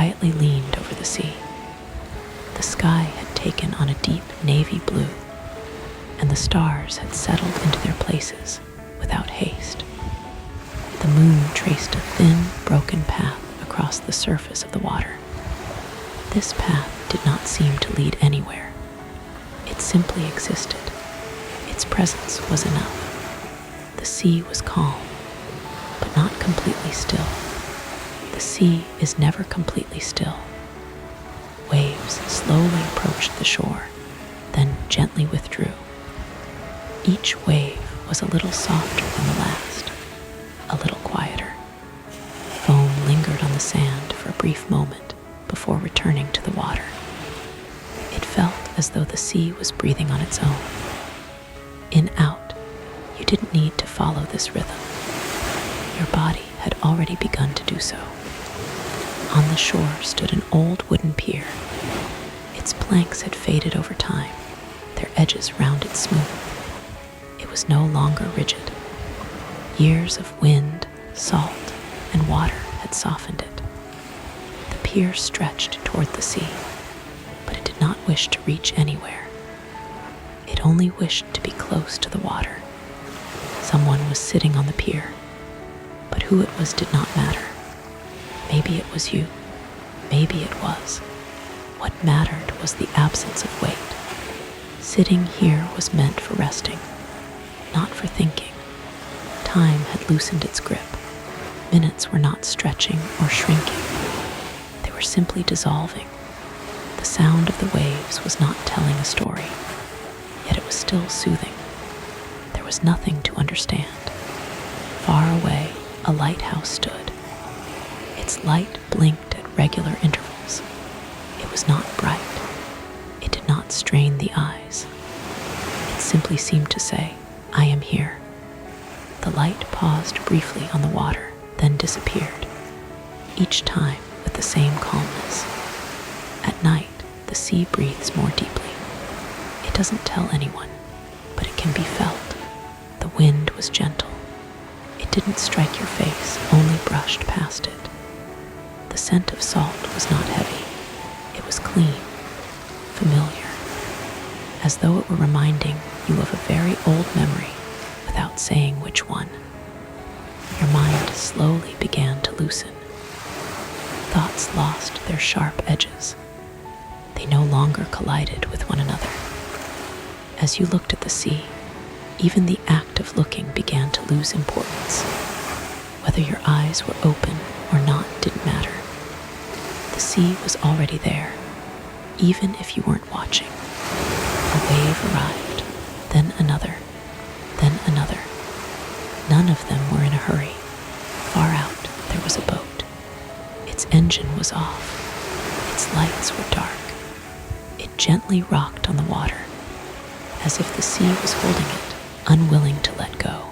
quietly leaned over the sea. The sky had taken on a deep navy blue, and the stars had settled into their places without haste. The moon traced a thin, broken path across the surface of the water. This path did not seem to lead anywhere. It simply existed. Its presence was enough. The sea was calm, but not completely still. The sea is never completely still. Waves slowly approached the shore, then gently withdrew. Each wave was a little softer than the last, a little quieter. Foam lingered on the sand for a brief moment before returning to the water. It felt as though the sea was breathing on its own. In out, you didn't need to follow this rhythm. Your body had already begun to do so. On the shore stood an old wooden pier. Its planks had faded over time, their edges rounded smooth. It was no longer rigid. Years of wind, salt, and water had softened it. The pier stretched toward the sea, but it did not wish to reach anywhere. It only wished to be close to the water. Someone was sitting on the pier, but who it was did not matter. Maybe it was you. Maybe it was. What mattered was the absence of weight. Sitting here was meant for resting, not for thinking. Time had loosened its grip. Minutes were not stretching or shrinking. They were simply dissolving. The sound of the waves was not telling a story, yet it was still soothing. There was nothing to understand. Far away, a lighthouse stood. Its light blinked at regular intervals. It was not bright. It did not strain the eyes. It simply seemed to say, "I am here." The light paused briefly on the water, then disappeared, each time with the same calmness. At night, the sea breathes more deeply. It doesn't tell anyone, but it can be felt. The wind was gentle. It didn't strike your face, only brushed past it. The scent of salt was not heavy. It was clean, familiar, as though it were reminding you of a very old memory without saying which one. Your mind slowly began to loosen. Thoughts lost their sharp edges. They no longer collided with one another. As you looked at the sea, even the act of looking began to lose importance. Whether your eyes were open or not didn't matter. The sea was already there, even if you weren't watching. A wave arrived, then another, then another. None of them were in a hurry. Far out, there was a boat. Its engine was off. Its lights were dark. It gently rocked on the water, as if the sea was holding it, unwilling to let go.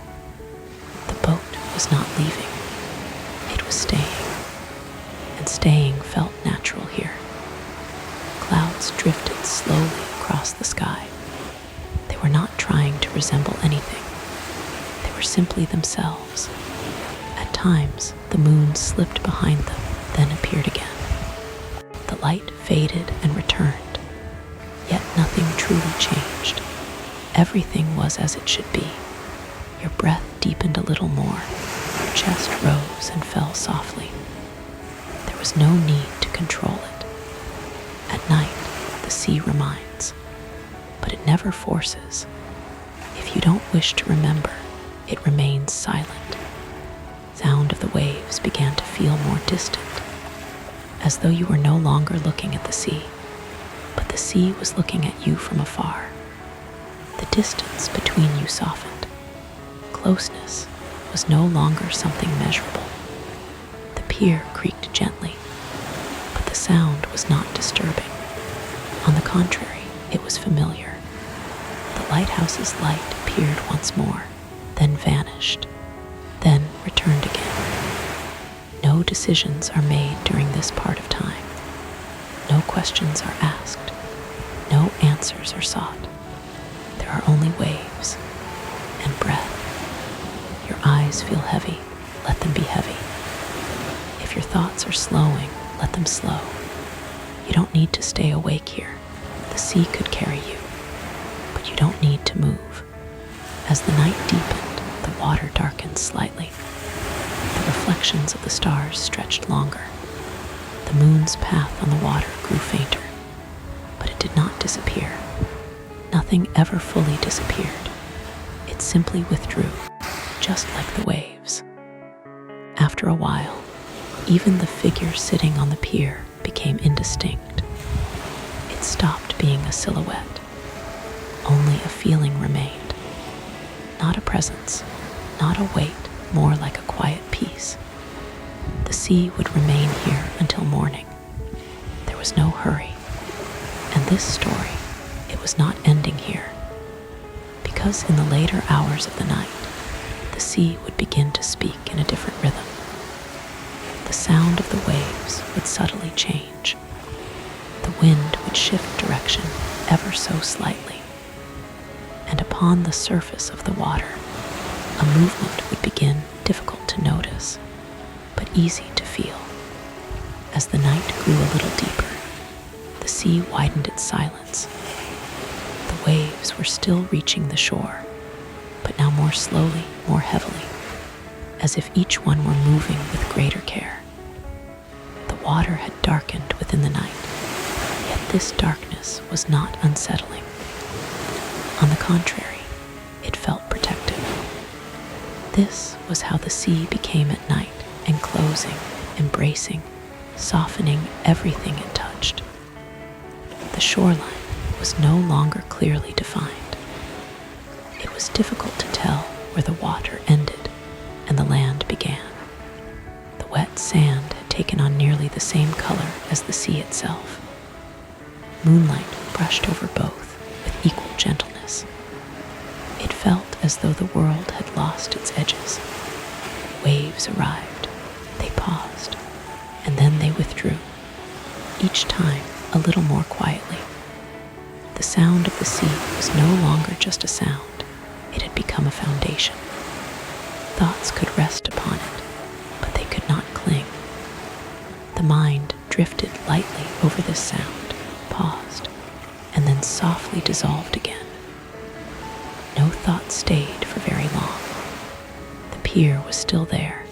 The boat was not leaving. It was staying, and staying felt natural here. Clouds drifted slowly across the sky. They were not trying to resemble anything. They were simply themselves. At times, the moon slipped behind them, then appeared again. The light faded and returned, yet nothing truly changed. Everything was as it should be. Your breath deepened a little more. Your chest rose and fell softly. There was no need to control it. At night, the sea reminds, but it never forces. If you don't wish to remember, it remains silent. Sound of the waves began to feel more distant, as though you were no longer looking at the sea, but the sea was looking at you from afar. The distance between you softened. Closeness was no longer something measurable. The pier creaked gently, but the sound was not disturbing. On the contrary, it was familiar. The lighthouse's light appeared once more, then vanished, then returned again. No decisions are made during this part of time. No questions are asked. No answers are sought. There are only waves and breath. Your eyes feel heavy. Let them be heavy. If your thoughts are slowing, Let them slow. You don't need to stay awake here. The sea could carry you, but you don't need to move. As the night deepened, the water darkened slightly. The reflections of the stars stretched longer. The moon's path on the water grew fainter, but it did not disappear. Nothing ever fully disappeared. It simply withdrew, just like the waves. After a while, even the figure sitting on the pier became indistinct. It stopped being a silhouette. Only a feeling remained. Not a presence, not a weight, more like a quiet peace. The sea would remain here until morning. There was no hurry. And this story, it was not ending here. Because in the later hours of the night, the sea would begin to speak in a different rhythm. The sound of the waves would subtly change. The wind would shift direction ever so slightly. And upon the surface of the water, a movement would begin, difficult to notice, but easy to feel. As the night grew a little deeper, the sea widened its silence. The waves were still reaching the shore, but now more slowly, more heavily, as if each one were moving with greater care. The water had darkened within the night, yet this darkness was not unsettling. On the contrary, it felt protective. This was how the sea became at night, enclosing, embracing, softening everything it touched. The shoreline was no longer clearly defined. It was difficult to tell where the water ended and the land began. The wet sand had taken on nearly the same color as the sea itself. Moonlight brushed over both with equal gentleness. It felt as though the world had lost its edges. Waves arrived, they paused, and then they withdrew, each time a little more quietly. The sound of the sea was no longer just a sound, it had become a foundation. Thoughts could rest upon it, but they could not cling. The mind drifted lightly over this sound, paused, and then softly dissolved again. No thought stayed for very long. The pier was still there,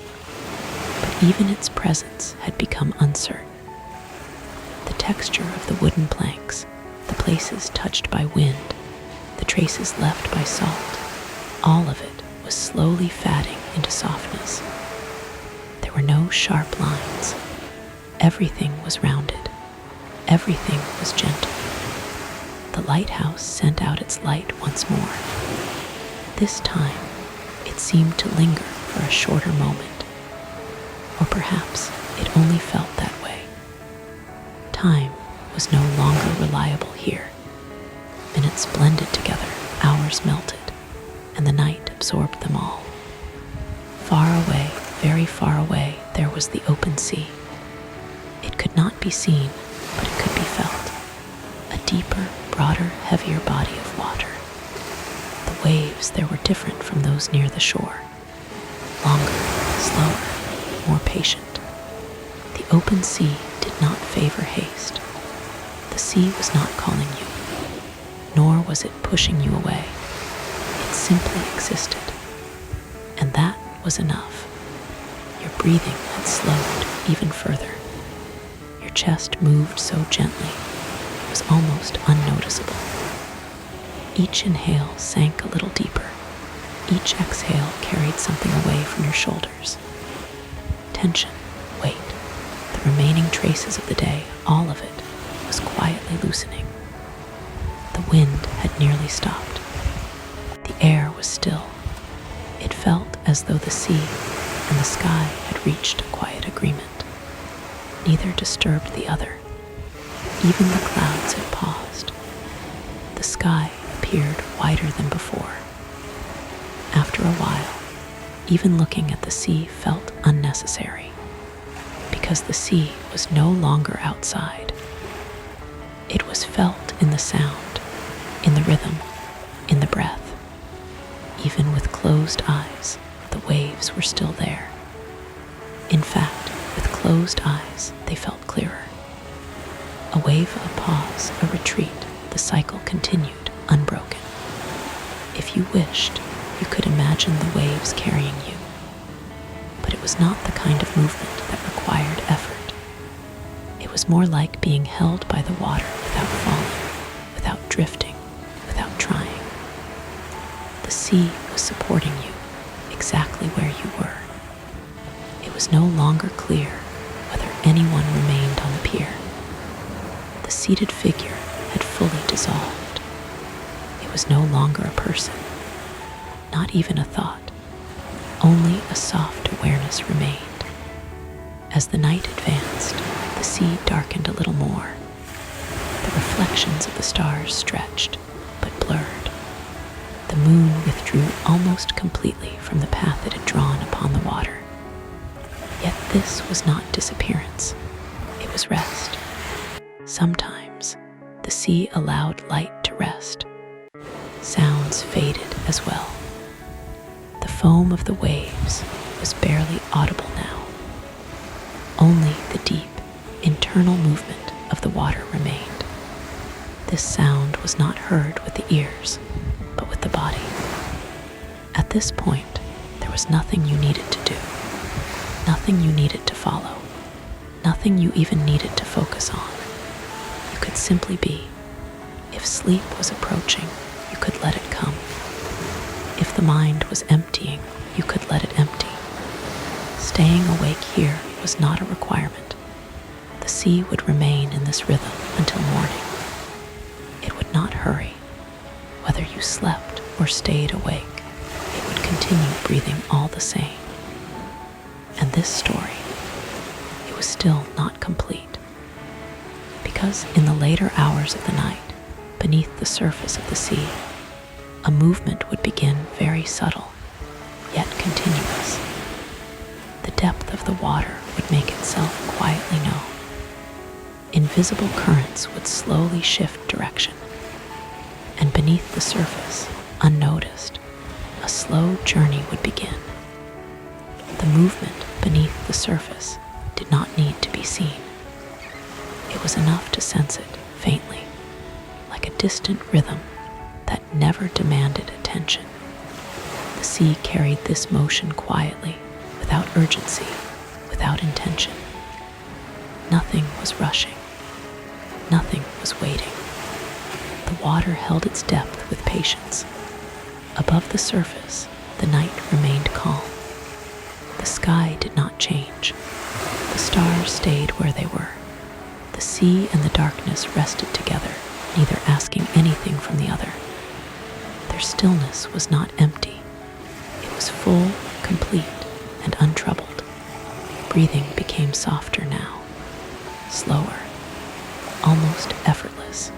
but even its presence had become uncertain. The texture of the wooden planks, the places touched by wind, the traces left by salt, all of it was slowly fading into softness. There were no sharp lines. Everything was rounded. Everything was gentle. The lighthouse sent out its light once more. This time, it seemed to linger for a shorter moment. Or perhaps it only felt that way. Time was no longer reliable here. Minutes blended together, hours melted, and the night absorbed them all. Far away, very far away, there was the open sea. It could not be seen, but it could be felt. A deeper, broader, heavier body of water. The waves there were different from those near the shore. Longer, slower, more patient. The open sea did not favor haste. The sea was not calling you, nor was it pushing you away. It simply existed, and that was enough. Your breathing had slowed even further. Your chest moved so gently, it was almost unnoticeable. Each inhale sank a little deeper. Each exhale carried something away from your shoulders. Tension, weight, the remaining traces of the day, all of it, was quietly loosening. The wind had nearly stopped. The air was still. It felt as though the sea and the sky had reached a quiet agreement. Neither disturbed the other. Even the clouds had paused. The sky appeared wider than before. After a while, even looking at the sea felt unnecessary, because the sea was no longer outside. It was felt in the sound, in the rhythm, in the breath. Even with closed eyes, the waves were still there. In fact, with closed eyes, they felt clear. clearer. A wave, a pause, a retreat, the cycle continued, unbroken. If you wished, you could imagine the waves carrying you. But it was not the kind of movement that required effort. It was more like being held by the water without falling, without drifting, without trying. The sea was supporting you exactly where you were. It was no longer clear whether anyone remained on the pier. The seated figure had fully dissolved. It was no longer a person, not even a thought. Only a soft awareness remained. As the night advanced, the sea darkened a little more. The reflections of the stars stretched, but blurred. The moon withdrew almost completely from the path it had drawn upon the water. Yet this was not disappearance. It was rest. Sometimes the sea allowed light to rest. Sounds faded as well. The foam of the waves was barely audible now. Only the deep, internal movement of the water remained. This sound was not heard with the ears, but with the body. At this point, there was nothing you needed to do, nothing you needed to follow, nothing you even needed to focus on. You could simply be. If sleep was approaching, you could let it come. If the mind was emptying, you could let it empty. Staying awake here was not a requirement. The sea would remain in this rhythm until morning. It would not hurry. Whether you slept or stayed awake, it would continue breathing all the same. And this story, it was still not complete. Because in the later hours of the night, beneath the surface of the sea, a movement would begin very subtle, yet continuous. The depth of the water would make itself quietly known. Invisible currents would slowly shift direction, and beneath the surface, unnoticed, a slow journey would begin. The movement beneath the surface did not need to be seen. It was enough to sense it faintly, like a distant rhythm that never demanded attention. The sea carried this motion quietly, without urgency, without intention. Nothing was rushing. Nothing was waiting. The water held its depth with patience. Above the surface, the night remained calm. The sky did not change. The stars stayed where they were. The sea and the darkness rested together, neither asking anything from the other. Their stillness was not empty. It was full, complete, and untroubled. Breathing became softer now, slower, almost effortless.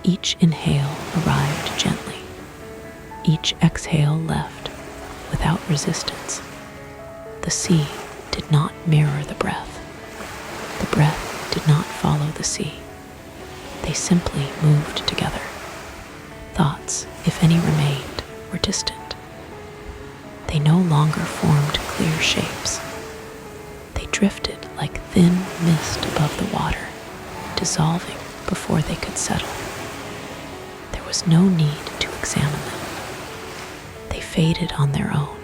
Each inhale arrived gently. Each exhale left without resistance. The sea did not mirror the breath. The breath did not follow the sea. They simply moved together. Thoughts, if any remained, were distant. They no longer formed clear shapes. They drifted like thin mist above the water, dissolving before they could settle. There was no need to examine them. They faded on their own.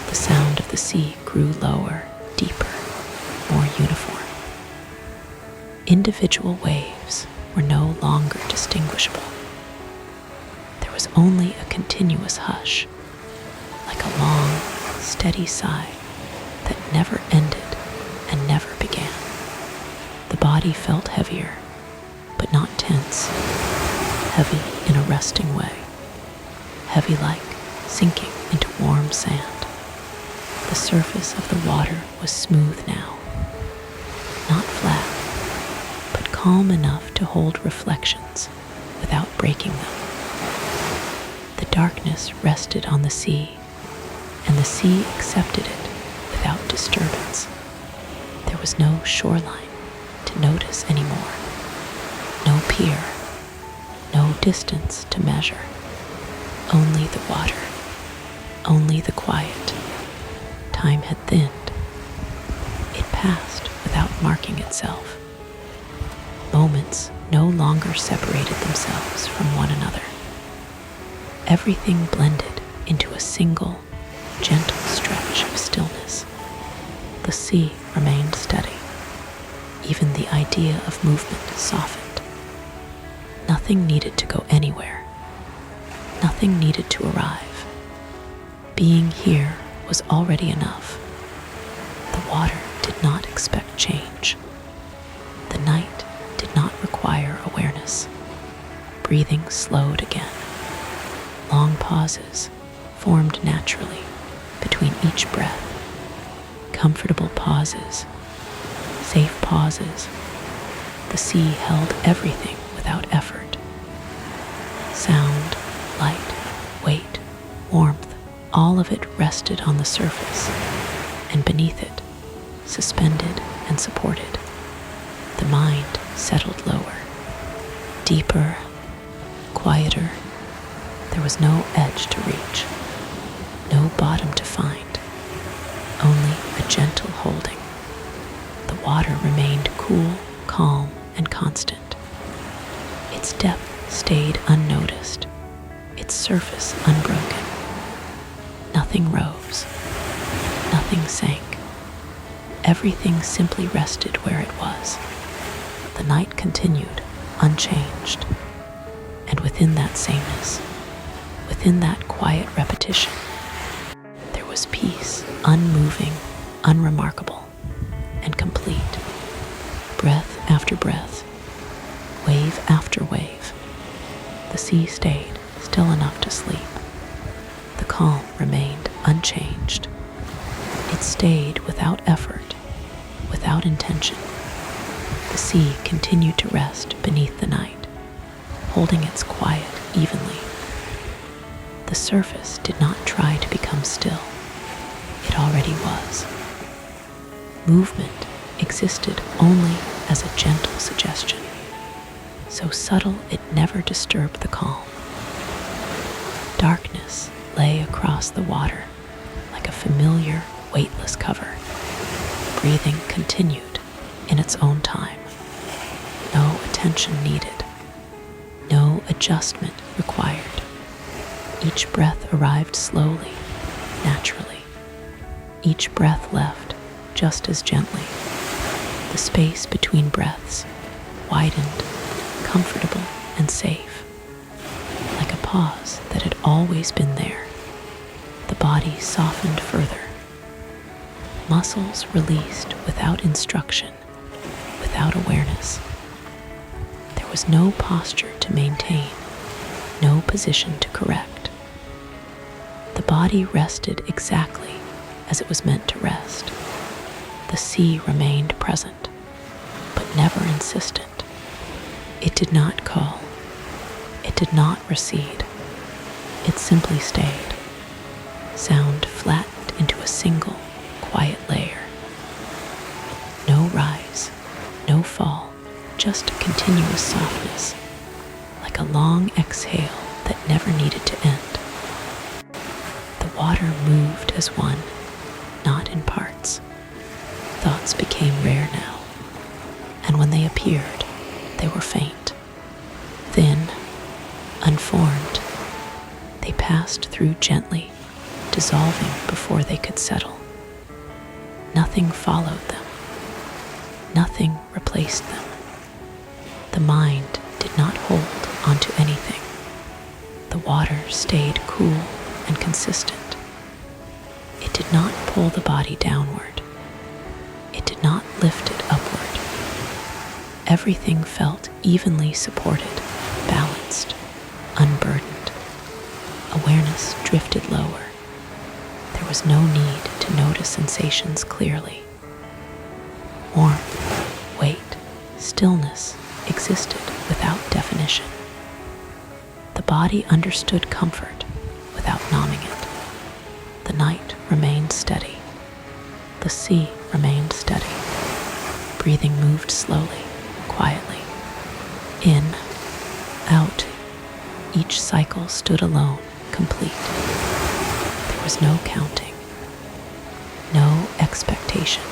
The sound of the sea grew lower, deeper, more uniform. Individual waves were no longer distinguishable. There was only a continuous hush, like a long, steady sigh that never ended and never began. The body felt heavier, but not tense. Heavy in a resting way. Heavy like sinking into warm sand. The surface of the water was smooth now. Not flat, but calm enough to hold reflections without breaking them. The darkness rested on the sea, and the sea accepted it without disturbance. There was no shoreline to notice anymore, no pier, no distance to measure, only the water, only the quiet. Time had thinned. It passed without marking itself. Moments no longer separated themselves from one another. Everything blended into a single, gentle stretch of stillness. The sea remained steady. Even the idea of movement softened. Nothing needed to go anywhere. Nothing needed to arrive. Being here was already enough. The water did not expect change. The night did not require awareness. Breathing slowed again. Long pauses formed naturally between each breath. Comfortable pauses, safe pauses. The sea held everything without effort. Sound, light, weight, warmth, all of it rested on the surface, and beneath it, suspended and supported, the mind settled lower, deeper, quieter. There was no edge to reach, no bottom to find, only a gentle holding. The water remained cool, calm, and constant. Its depth stayed unnoticed, its surface unbroken. Nothing rose, nothing sank. Everything simply rested where it was. The night continued, unchanged. And within that sameness, within that quiet repetition, there was peace, unmoving, unremarkable, and complete. Breath after breath, wave after wave, the sea stayed still enough to sleep. The calm remained unchanged. It stayed without effort, without intention. The sea continued to rest beneath the night, holding its quiet evenly. The surface did not try to become still. It already was. Movement existed only as a gentle suggestion, so subtle it never disturbed the calm. Darkness lay across the water like a familiar, weightless cover. Breathing continued in its own time. No attention needed. No adjustment required. Each breath arrived slowly, naturally. Each breath left just as gently. The space between breaths widened, comfortable and safe, like a pause that had always been there. The body softened further. Muscles released without instruction, without awareness. There was no posture to maintain, no position to correct. The body rested exactly as it was meant to rest. The sea remained present, but never insistent. It did not call. It did not recede. It simply stayed. Sound flattened into a single, quiet layer. No rise, no fall, just continuous softness, like a long exhale that never needed to end. The water moved as one, not in parts. Thoughts became rare now, and when they appeared, they were faint, thin, unformed. They passed through gently, dissolving before they could settle. Nothing followed them. Nothing replaced them. The mind did not hold onto anything. The water stayed cool and consistent. It did not pull the body downward. It did not lift it upward. Everything felt evenly supported, balanced, unburdened. Awareness drifted lower. There was no need to notice sensations clearly. Warmth, weight, stillness existed without definition. The body understood comfort without numbing it. The night remained steady. The sea remained steady. Breathing moved slowly, quietly. In, out. Each cycle stood alone, complete. There was no counting, no expectation,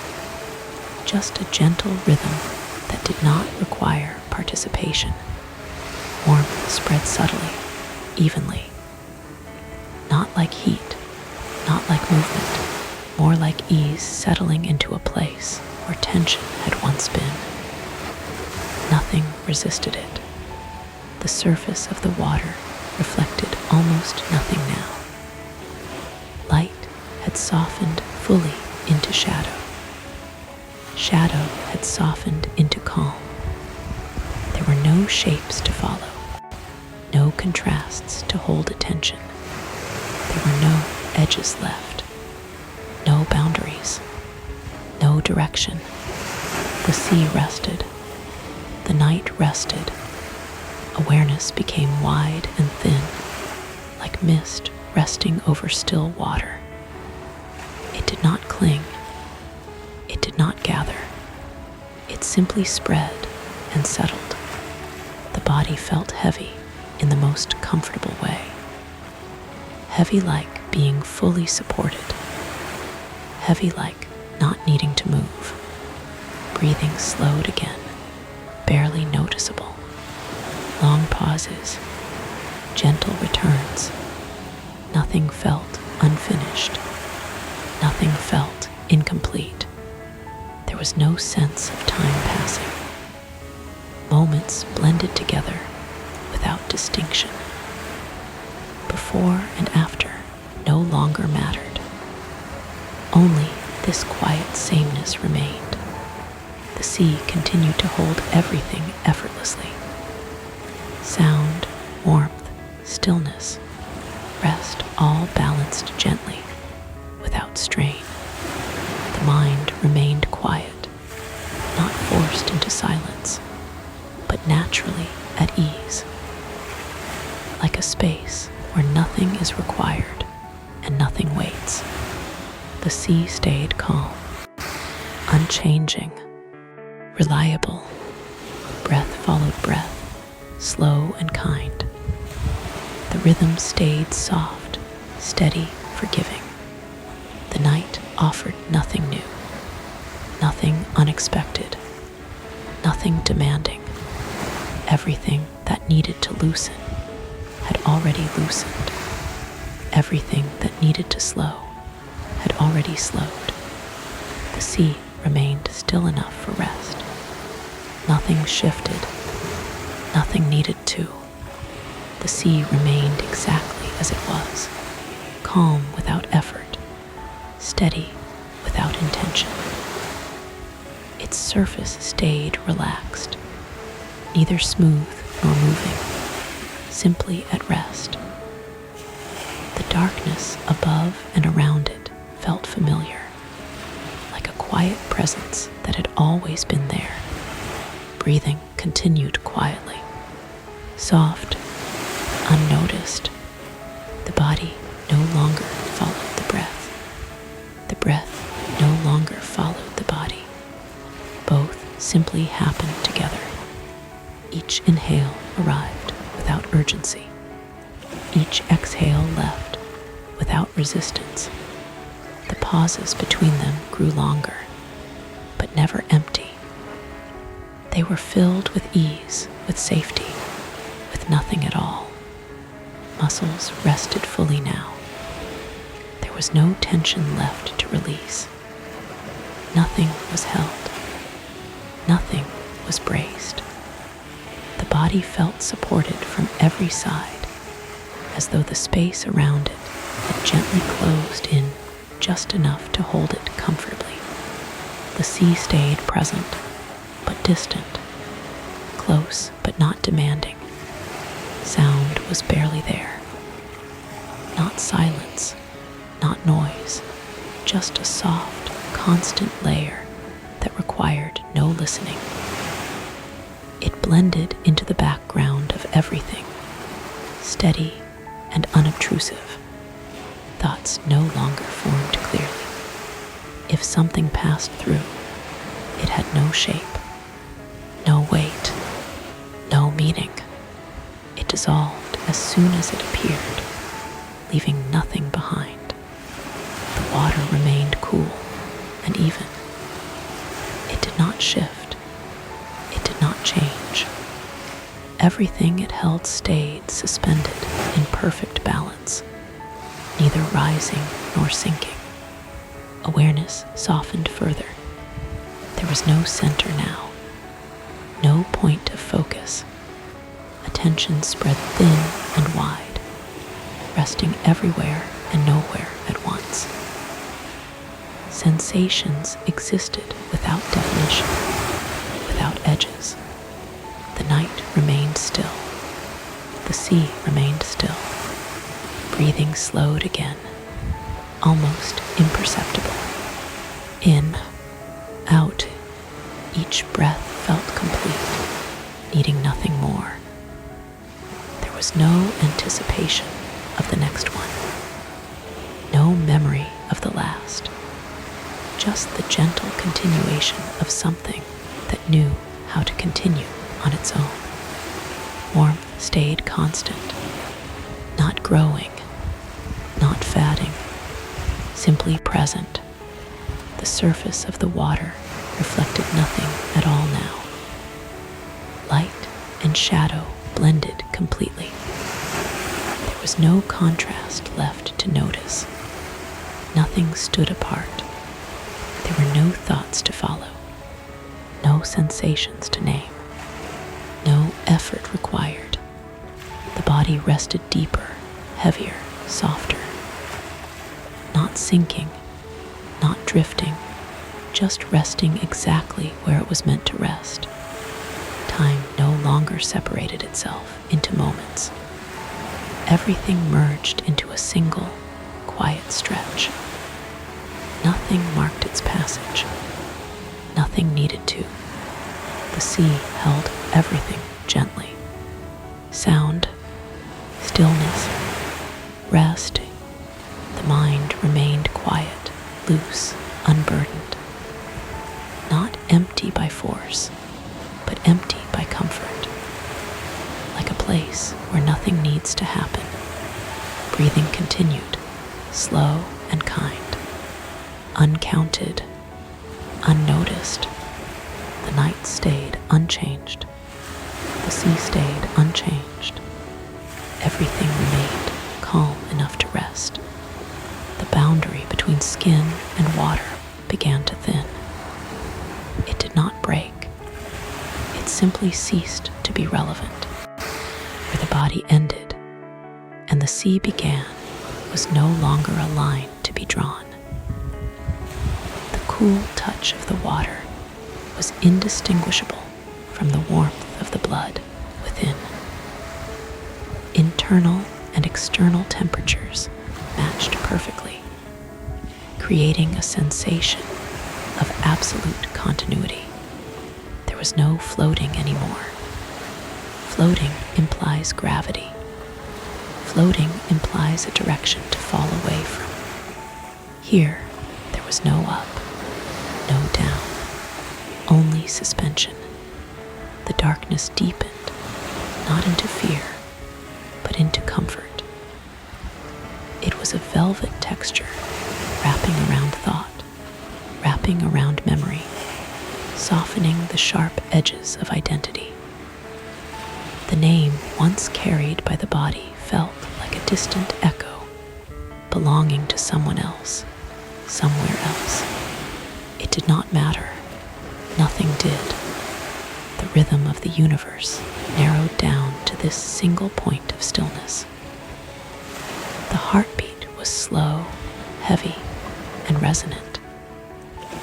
just a gentle rhythm that did not require participation. Warmth spread subtly, evenly. Not like heat, not like movement, more like ease settling into a place where tension had once been. Nothing resisted it. The surface of the water reflected almost nothing now. Light had softened fully into shadow. Shadow had softened into calm. There were no shapes to follow, no contrasts to hold attention. There were no edges left, no boundaries, no direction. The sea rested. The night rested. Awareness became wide and thin, like mist resting over still water. It did not cling. It did not gather. It simply spread and settled. The body felt heavy in the most comfortable way. Heavy like being fully supported. Heavy like not needing to move. Breathing slowed again, barely noticeable. Long pauses, gentle returns. Nothing felt unfinished. Nothing felt incomplete. There was no sense of time passing. Moments blended together without distinction. Before and after no longer mattered. Only this quiet sameness remained. The sea continued to hold everything effortlessly. Sound, warmth, stillness, rest, all balanced gently, without strain. The mind remained quiet, not forced into silence, but naturally at ease. Like a space where nothing is required and nothing waits. The sea stayed calm, unchanging, reliable. Breath followed breath, slow and kind. The rhythm stayed soft, steady, forgiving. The night offered nothing new, nothing unexpected, nothing demanding. Everything that needed to loosen had already loosened. Everything that needed to slow had already slowed. The sea remained still enough for rest. Nothing shifted. Nothing needed to. The sea remained exactly as it was, calm without effort, steady without intention. Its surface stayed relaxed, neither smooth nor moving, simply at rest. The darkness above and around it felt familiar, like a quiet presence that had always been there. Breathing continued quietly, soft, unnoticed. The body no longer followed the breath. The breath no longer followed the body. Both simply happened together. Each inhale arrived without urgency. Each exhale left without resistance. The pauses between them grew longer, but never empty. They were filled with ease, with safety, with nothing at all. Muscles rested fully now. There was no tension left to release. Nothing was held. Nothing was braced. The body felt supported from every side, as though the space around it had gently closed in just enough to hold it comfortably. The sea stayed present, but distant, close but not demanding. Sound was barely there. Not silence, not noise, just a soft, constant layer that required no listening. It blended into the background of everything, steady and unobtrusive. Thoughts no longer formed clearly. If something passed through, it had no shape, no weight, no meaning. It dissolved as soon as it appeared, leaving nothing behind. The water remained cool and even. It Everything it held stayed suspended in perfect balance, neither rising nor sinking. Awareness softened further. There was no center now, no point of focus. Attention spread thin and wide, resting everywhere and nowhere at once. Sensations existed without definition, without edges. The night remained still. The sea remained still. Breathing slowed again, almost imperceptible. In, out, each breath felt complete, needing nothing more. There was no anticipation of the next one, no memory of the last, just the gentle continuation of something that knew how to continue on its own. Warmth stayed constant, not growing, not fading, simply present. The surface of the water reflected nothing at all now. Light and shadow blended completely. There was no contrast left to notice. Nothing stood apart. There were no thoughts to follow, no sensations to name, no effort required. The body rested deeper, heavier, softer. Not sinking, not drifting, just resting exactly where it was meant to rest. Time no longer separated itself into moments. Everything merged into a single, quiet stretch. Nothing marked its passage. Nothing needed to. The sea held everything gently. Sound, stillness, rest. The mind remained quiet, loose, unburdened. Not empty by force, but empty by comfort. Like a place where nothing needs to happen. Breathing continued, slow and kind. Uncounted, unnoticed. The night stayed unchanged. The sea stayed unchanged. Everything remained calm enough to rest. The boundary between skin and water began to thin. It did not break. It simply ceased to be relevant. Where the body ended and the sea began was no longer a line to be drawn. The cool touch of the water was indistinguishable from the warmth of the blood within. Internal and external temperatures matched perfectly, creating a sensation of absolute continuity. There was no floating anymore. Floating implies gravity. Floating implies a direction to fall away from. Here, there was no up, no down, only suspension. The darkness deepened, not into fear, but into comfort. It was a velvet texture, wrapping around thought, wrapping around memory, softening the sharp edges of identity. The name once carried by the body felt like a distant echo, belonging to someone else, somewhere else. It did not matter. Nothing did. The rhythm of the universe narrowed down to this single point of stillness. The heartbeat was slow, heavy, and resonant,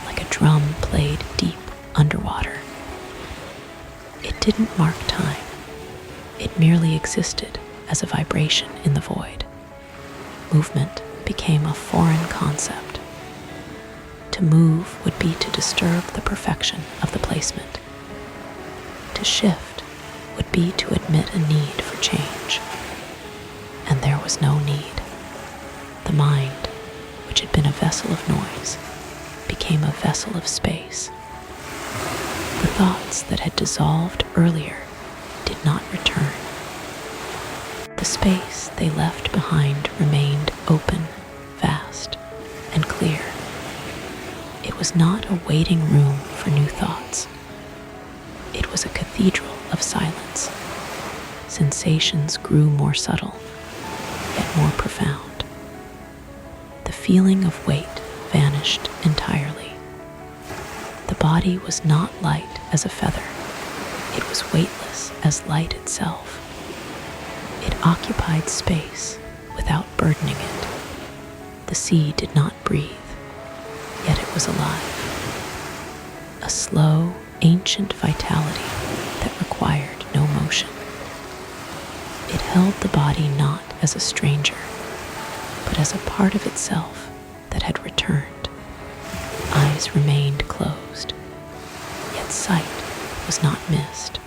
like a drum played deep underwater. It didn't mark time. It merely existed as a vibration in the void. Movement became a foreign concept. To move would be to disturb the perfection of the placement. To shift would be to admit a need for change. And there was no need. The mind, which had been a vessel of noise, became a vessel of space. The thoughts that had dissolved earlier did not return. The space they left behind remained open, vast, and clear. It was not a waiting room for new thoughts. It was a cathedral of silence, sensations grew more subtle, yet more profound. The feeling of weight vanished entirely. The body was not light as a feather. It was weightless as light itself. It occupied space without burdening it. The sea did not breathe, yet it was alive. A slow, ancient vitality that required no motion. It held the body not as a stranger, but as a part of itself that had returned. Eyes remained closed, yet sight was not missed.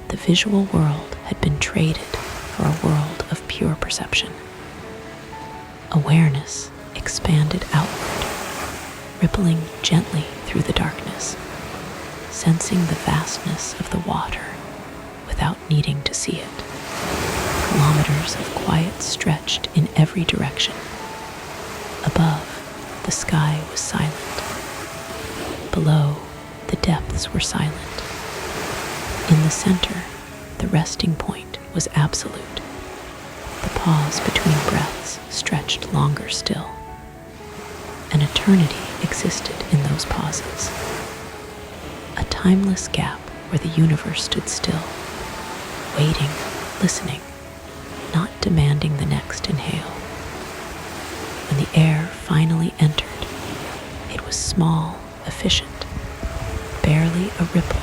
The visual world had been traded for a world of pure perception. Awareness expanded outward, rippling gently through the darkness, sensing the vastness of the water without needing to see it. Kilometers of quiet stretched in every direction. Above, the sky was silent. Below, the depths were silent. In the center, the resting point was absolute. The pause between breaths stretched longer still. An eternity existed in those pauses. A timeless gap where the universe stood still, waiting, listening, not demanding the next inhale. When the air finally entered, it was small, efficient, barely a ripple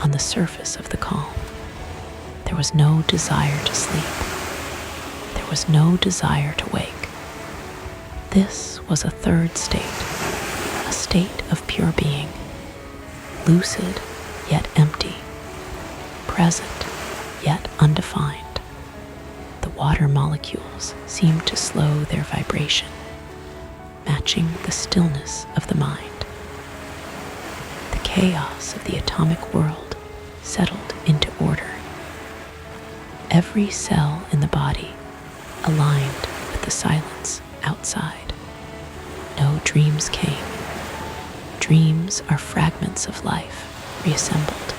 on the surface of the calm. There was no desire to sleep. There was no desire to wake. This was a third state, a state of pure being, lucid yet empty, present yet undefined. The water molecules seemed to slow their vibration, matching the stillness of the mind. The chaos of the atomic world settled into order. Every cell in the body aligned with the silence outside. No dreams came. Dreams are fragments of life reassembled.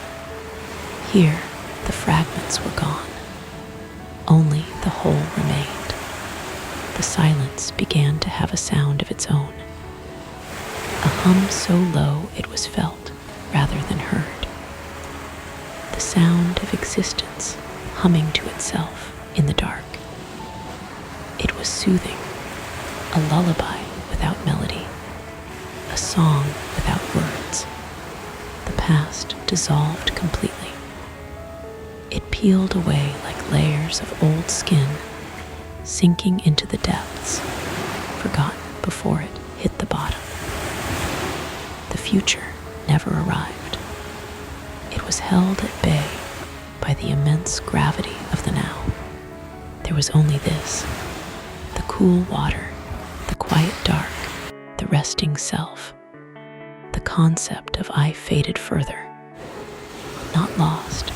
Here, the fragments were gone. Only the whole remained. The silence began to have a sound of its own. A hum so low it was felt rather than heard. The sound of existence humming to itself in the dark. It was soothing, a lullaby without melody, a song without words. The past dissolved completely. It peeled away like layers of old skin, sinking into the depths, forgotten before it hit the bottom. The future never arrived. It was held at bay by the immense gravity of the now. There was only this: the cool water, the quiet dark, the resting self. The concept of I faded further, not lost,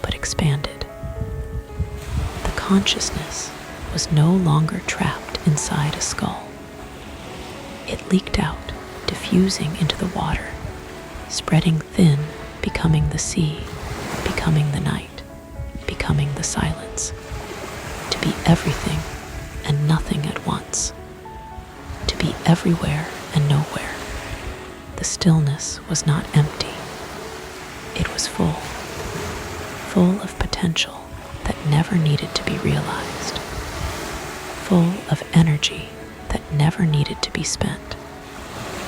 but expanded. The consciousness was no longer trapped inside a skull. It leaked out, diffusing into the water, spreading thin, becoming the sea, becoming the night, becoming the silence. To be everything and nothing at once. To be everywhere and nowhere. The stillness was not empty. It was full. Full of potential that never needed to be realized. Full of energy that never needed to be spent.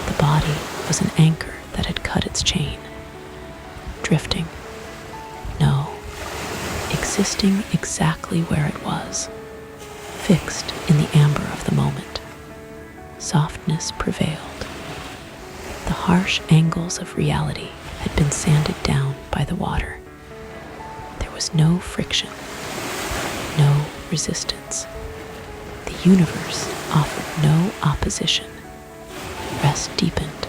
The body was an anchor that had cut its chain. Drifting. No. Existing exactly where it was. Fixed in the amber of the moment. Softness prevailed. The harsh angles of reality had been sanded down by the water. There was no friction, no resistance. The universe offered no opposition. Rest deepened,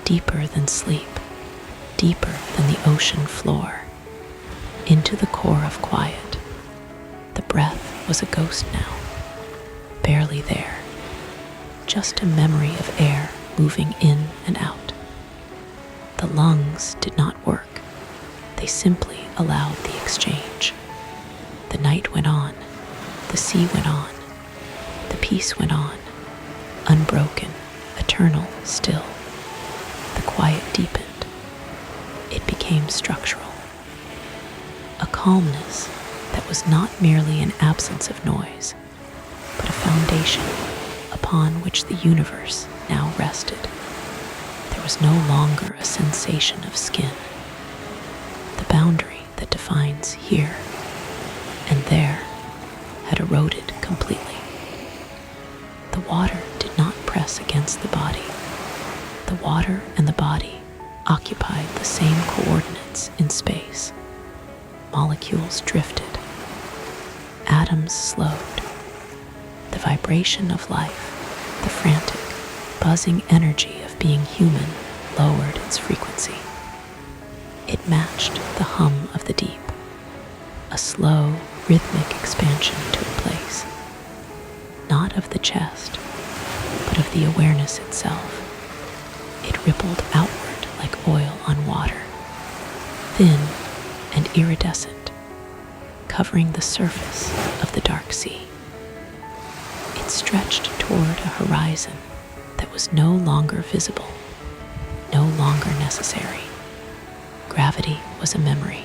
deeper than sleep, deeper than the ocean floor, into the core of quiet. The breath was a ghost now, barely there, just a memory of air moving in and out. The lungs did not work. They simply allowed the exchange. night went on, the sea went on, the peace went on, unbroken, eternal, still. The quiet deepened. It became structural. A calmness that was not merely an absence of noise, but a foundation upon which the universe now rested. There was no longer a sensation of skin. The boundary that defines here and there had eroded completely. The water did not press against the body. The water and the body occupied the same coordinates in space. Molecules drifted. Atoms slowed. The vibration of life, the frantic, buzzing energy of being human, lowered its frequency. It matched the hum of the deep. A slow, rhythmic expansion took place, not of the chest, but of the awareness itself. It rippled outward like oil on water, thin and iridescent, covering the surface of the dark sea. It stretched toward a horizon that was no longer visible, no longer necessary. Gravity was a memory,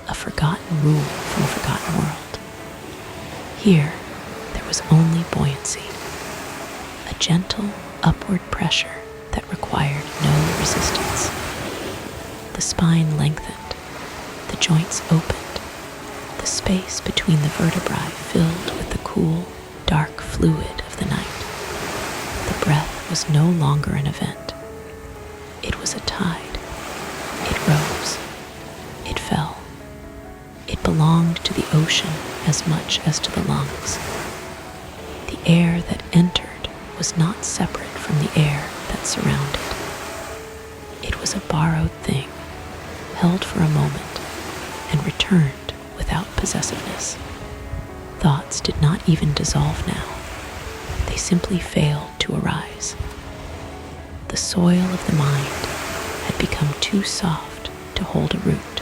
a forgotten rule from a forgotten world. Here, there was only buoyancy, a gentle upward pressure that required no resistance. The spine lengthened, the joints opened, the space between the vertebrae filled with the cool, dark fluid of the night. The breath was no longer an event. It was a tide. It rose. It fell. It belonged to the ocean as much as to the lungs. The air that entered was not separate from the air that surrounded. It was a borrowed thing, held for a moment, and returned without possessiveness. Thoughts did not even dissolve now. They simply failed to arise. The soil of the mind had become too soft to hold a root.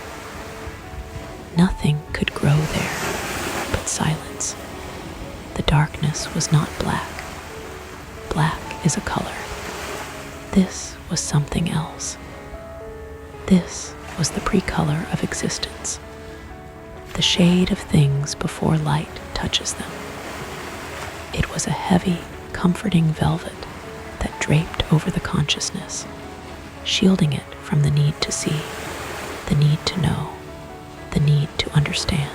Nothing could grow there but silence. The darkness was not black. Black is a color. This was something else. This was the pre-color of existence, the shade of things before light touches them. It was a heavy, comforting velvet that draped over the consciousness, shielding it from the need to see, the need to know, the need to understand.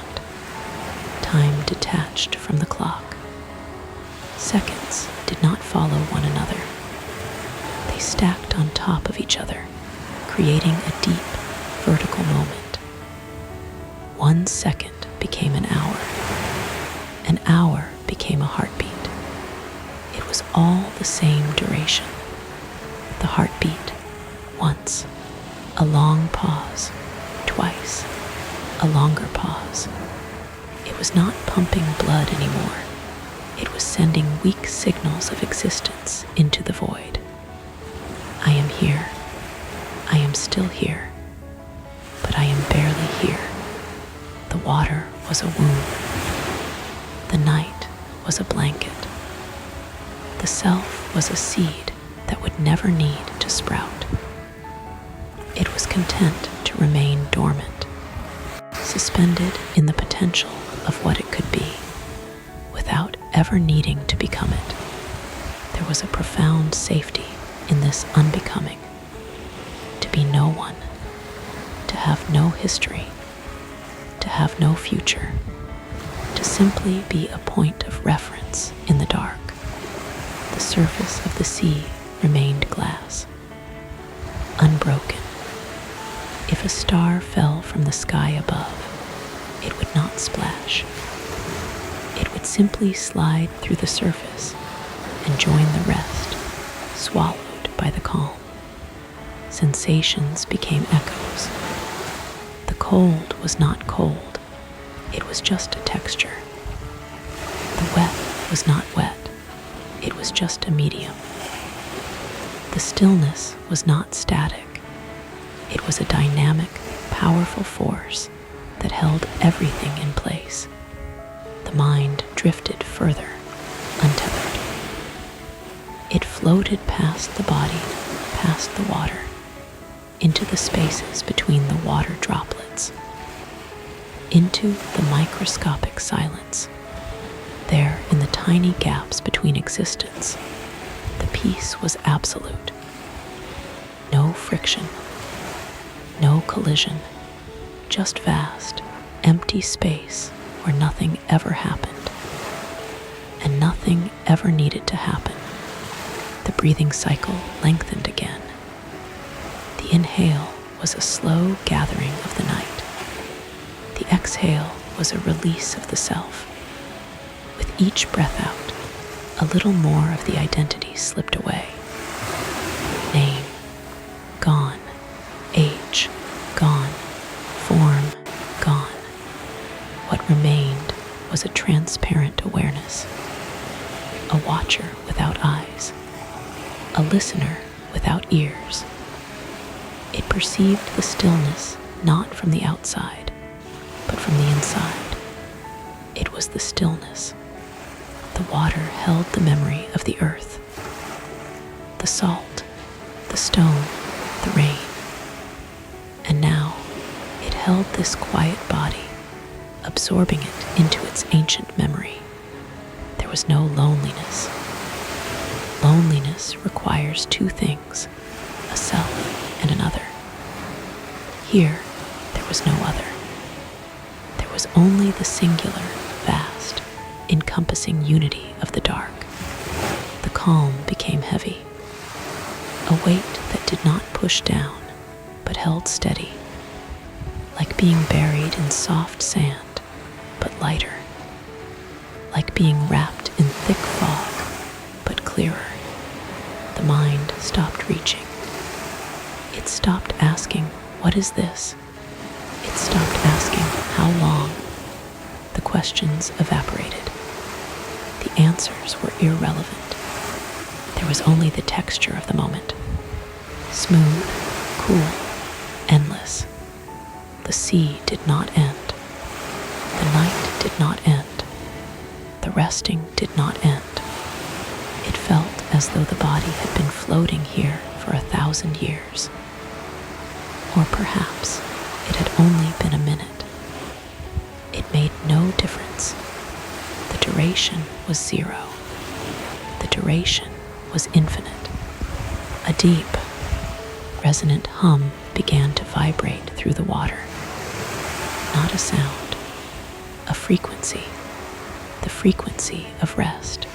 Time detached from the clock. Seconds did not follow one another. They stacked on top of each other, creating a deep, vertical moment. 1 second became an hour. An hour became a heartbeat. It was all the same duration. The heartbeat, once. A long pause, twice. A longer pause. It was not pumping blood anymore. It was sending weak signals of existence into the void. I am here. I am still here. But I am barely here. The water was a womb. The night was a blanket. The self was a seed that would never need to sprout. It was content to remain dormant, suspended in the potential of what it could be, without ever needing to become it. There was a profound safety in this unbecoming. To be no one, to have no history, to have no future, to simply be a point of reference in the dark. The surface of the sea remained glass, unbroken. If a star fell from the sky above, it would not splash. It would simply slide through the surface and join the rest, swallowed by the calm. Sensations became echoes. The cold was not cold. It was just a texture. The wet was not wet. It was just a medium. The stillness was not static. It was a dynamic, powerful force that held everything in place. The mind drifted further, untethered. It floated past the body, past the water, into the spaces between the water droplets, into the microscopic silence. There, in the tiny gaps between existence, the peace was absolute. No friction, no collision, just vast, empty space where nothing ever happened, and nothing ever needed to happen. The breathing cycle lengthened again. The inhale was a slow gathering of the night. The exhale was a release of the self. With each breath out, a little more of the identity slipped away. Name, gone. Age, gone. Form, gone. What remained was a transparent awareness. A watcher without eyes. A listener without ears. It perceived the stillness not from the outside, but from the inside. It was the stillness. The water held the memory of the earth, the salt, the stone, the rain. And now it held this quiet body, absorbing it into its ancient memory. There was no loneliness. Loneliness requires two things, a self and another. Here, there was no other. There was only the singular, vast, encompassing unity of the dark. The calm became heavy, a weight that did not push down, but held steady, like being buried in soft sand, but lighter, like being wrapped in thick fog, but clearer. The mind stopped reaching. It stopped asking, "What is this?" It stopped asking, "How long?" The questions evaporated. The answers were irrelevant. There was only the texture of the moment. Smooth, cool, endless. The sea did not end. The night did not end. The resting did not end. It felt as though the body had been floating here for 1,000 years. Or perhaps it had only been a minute. It made no difference. The duration was zero. The duration was infinite. A deep, resonant hum began to vibrate through the water. Not a sound, a frequency, the frequency of rest.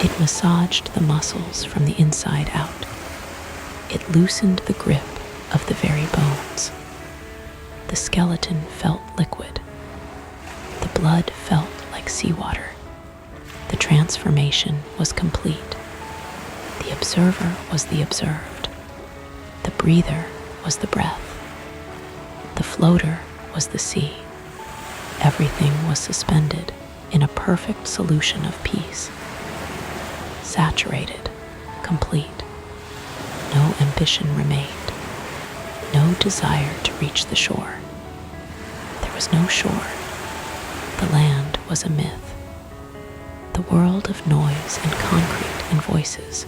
It massaged the muscles from the inside out. It loosened the grip of the very bones. The skeleton felt liquid. The blood felt like seawater. The transformation was complete. The observer was the observed. The breather was the breath. The floater was the sea. Everything was suspended in a perfect solution of peace. Saturated, complete. No ambition remained. No desire to reach the shore. There was no shore. The land was a myth. The world of noise and concrete and voices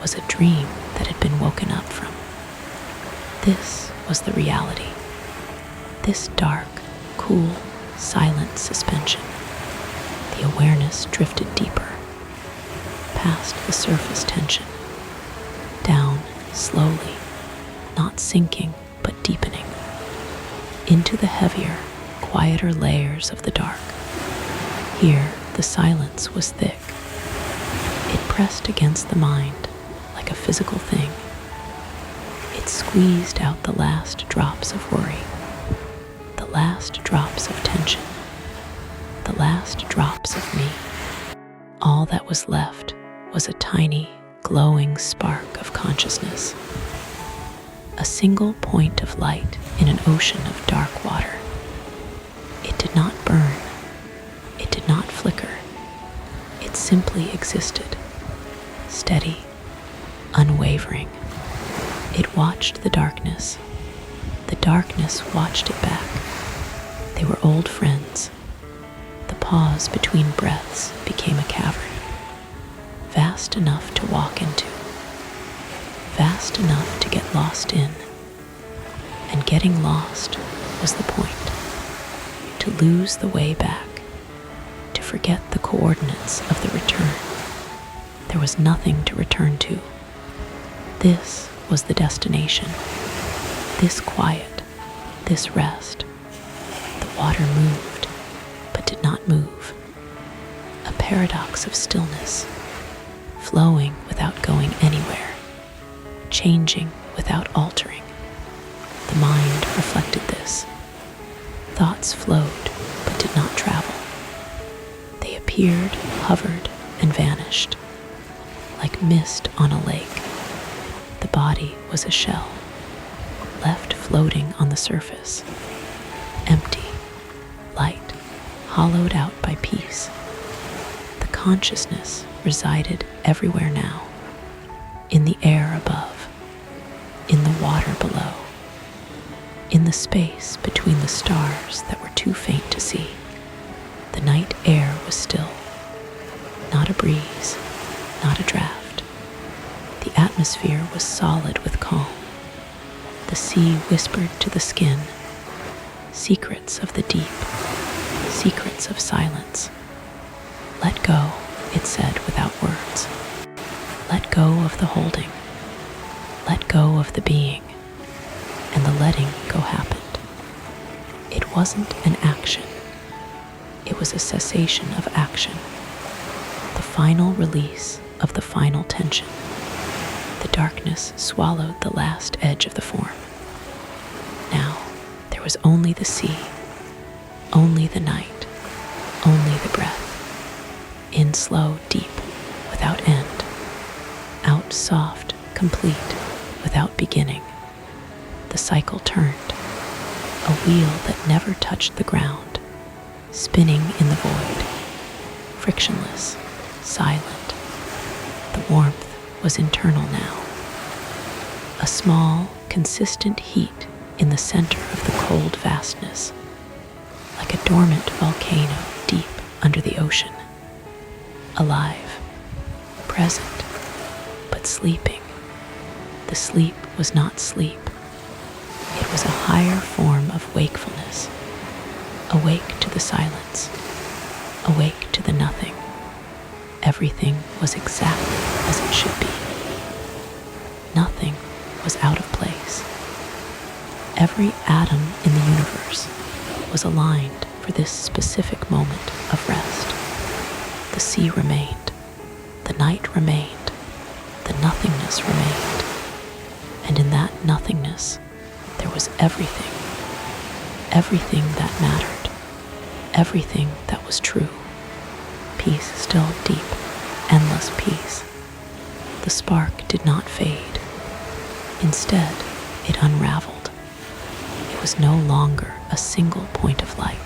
was a dream that had been woken up from. This was the reality. This dark, cool, silent suspension. The awareness drifted deeper, past the surface tension, down slowly, not sinking but deepening, into the heavier, quieter layers of the dark. Here, the silence was thick. It pressed against the mind like a physical thing. It squeezed out the last drops of worry, the last drops of tension, the last drops of me. All that was left was a tiny, glowing spark of consciousness. A single point of light in an ocean of dark water. It did not burn. It did not flicker. It simply existed, steady, unwavering. It watched the darkness. The darkness watched it back. They were old friends. The pause between breaths became a cavern, vast enough to walk into, vast enough to get lost in. And getting lost was the point. To lose the way back, to forget the coordinates of the return. There was nothing to return to. This was the destination. This quiet, this rest. The water moved, but did not move. A paradox of stillness, flowing without going anywhere, changing without altering. The mind reflected this. Thoughts flowed, but did not travel. They appeared, hovered, and vanished. Like mist on a lake, the body was a shell, left floating on the surface, empty, light, hollowed out by peace. The consciousness resided everywhere now, in the air above, in the water below, in the space between the stars that were too faint to see. The night air was still, not a breeze, not a draft. The atmosphere was solid with calm. The sea whispered to the skin, secrets of the deep, secrets of silence. Let go, it said without words. Let go of the holding. Let go of the being. And the letting go happened. It wasn't an action. It was a cessation of action. The final release of the final tension. The darkness swallowed the last edge of the form. Now, there was only the sea, only the night, only the breath. In slow, deep, without end. Out soft, complete, without beginning. The cycle turned, a wheel that never touched the ground, spinning in the void, frictionless, silent. The warmth was internal now. A small, consistent heat in the center of the cold vastness, like a dormant volcano deep under the ocean. Alive, present, but sleeping. The sleep was not sleep. It was a higher form of wakefulness, awake to the silence, awake to the nothing. Everything was exactly as it should be. Nothing was out of place. Every atom in the universe was aligned for this specific moment of rest. The sea remained, the night remained, the nothingness remained. And in that nothingness, there was everything. Everything that mattered. Everything that was true. Peace still deep, endless peace. The spark did not fade. Instead, it unraveled. It was no longer a single point of light.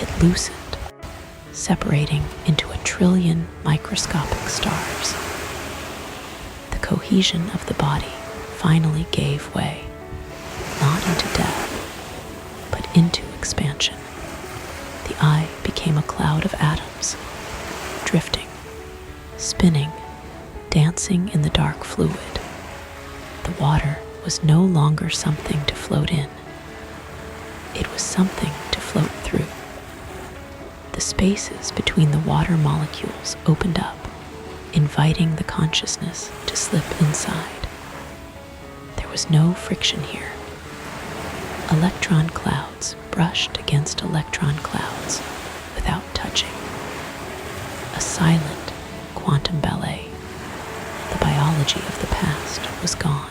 It loosened, separating into a trillion microscopic stars. The cohesion of the body finally gave way. Not into death, but into expansion. The eye became a cloud of atoms, drifting, spinning, dancing in the dark fluid. The water was no longer something to float in. It was something to float through. The spaces between the water molecules opened up, inviting the consciousness to slip inside. There was no friction here. Electron clouds brushed against electron clouds without touching. A silent quantum ballet. The biology of the past was gone.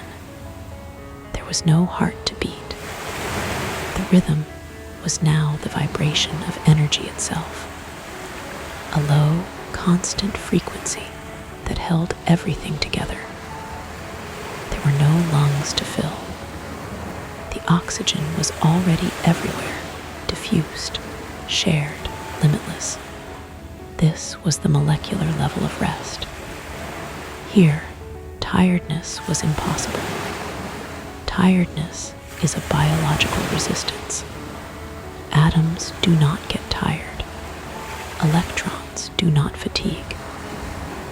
There was no heart to beat. The rhythm was now the vibration of energy itself. A low, constant frequency that held everything together. There were no lungs to fill. The oxygen was already everywhere, diffused, shared, limitless. This was the molecular level of rest. Here, tiredness was impossible. Tiredness is a biological resistance. Atoms do not get tired. Electrons do not fatigue.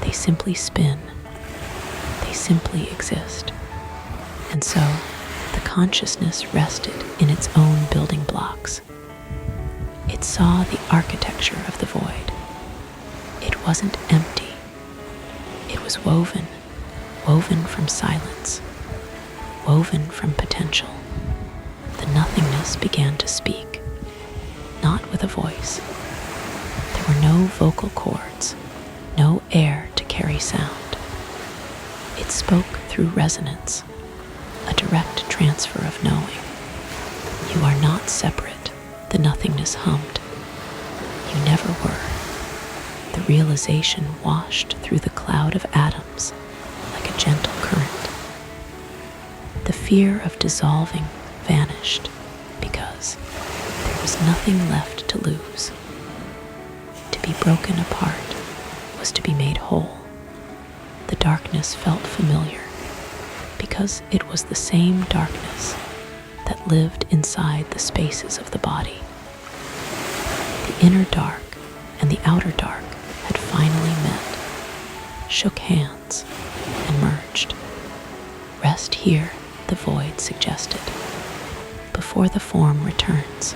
They simply spin. They simply exist. And so, the consciousness rested in its own building blocks. It saw the architecture of the void. It wasn't empty. It was woven from silence, woven from potential. The nothingness began to speak, not with a voice. There were no vocal cords, no air to carry sound. It spoke through resonance, a direct transfer of knowing. You are not separate, the nothingness hummed. You never were. The realization washed through the cloud of atoms like a gentle current. The fear of dissolving vanished because there was nothing left to lose. To be broken apart was to be made whole. The darkness felt familiar because it was the same darkness that lived inside the spaces of the body. The inner dark and the outer dark had finally met, shook hands, and merged. Rest here, the void suggested, before the form returns,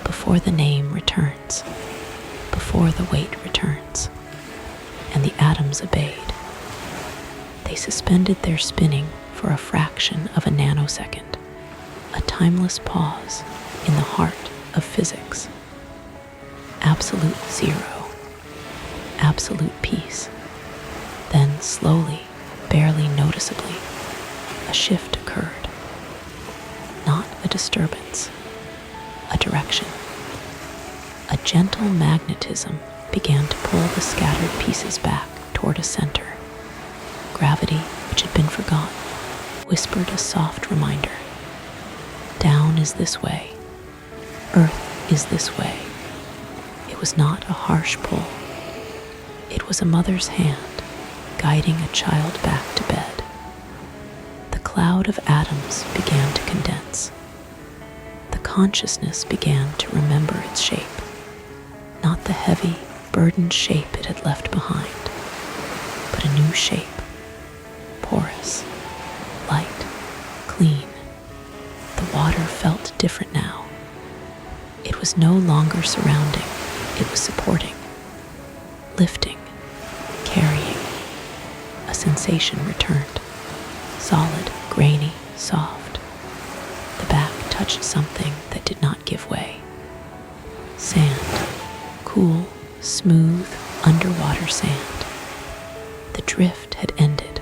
before the name returns, before the weight returns. And the atoms obeyed. They suspended their spinning for a fraction of a nanosecond, a timeless pause in the heart of physics. Absolute zero, absolute peace. Then slowly, barely noticeably, a shift occurred. Not a disturbance, a direction. A gentle magnetism began to pull the scattered pieces back toward a center. Gravity, which had been forgotten, whispered a soft reminder. Down is this way. Earth is this way. It was not a harsh pull. It was a mother's hand guiding a child back to bed. The cloud of atoms began to condense. The consciousness began to remember its shape, not the heavy, burdened shape it had left behind, but a new shape, porous, light, clean. The water felt different now. It was no longer surrounding, it was supporting, lifting, carrying. A sensation returned, solid, grainy, soft. The back touched something that did not give way. Sand, cool, smooth, underwater sand. The drift had ended.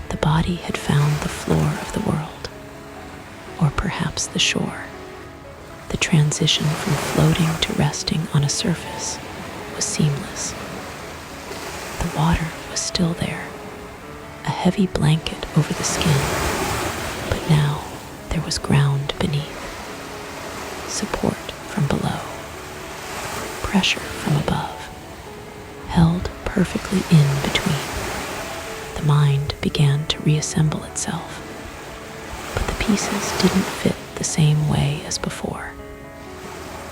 The body had found the floor of the world, or perhaps the shore. The transition from floating to resting on a surface was seamless. The water was still there, a heavy blanket over the skin, but now there was ground beneath, support from below, pressure from above, held perfectly in between. The mind began to reassemble itself, but the pieces didn't fit the same way as before.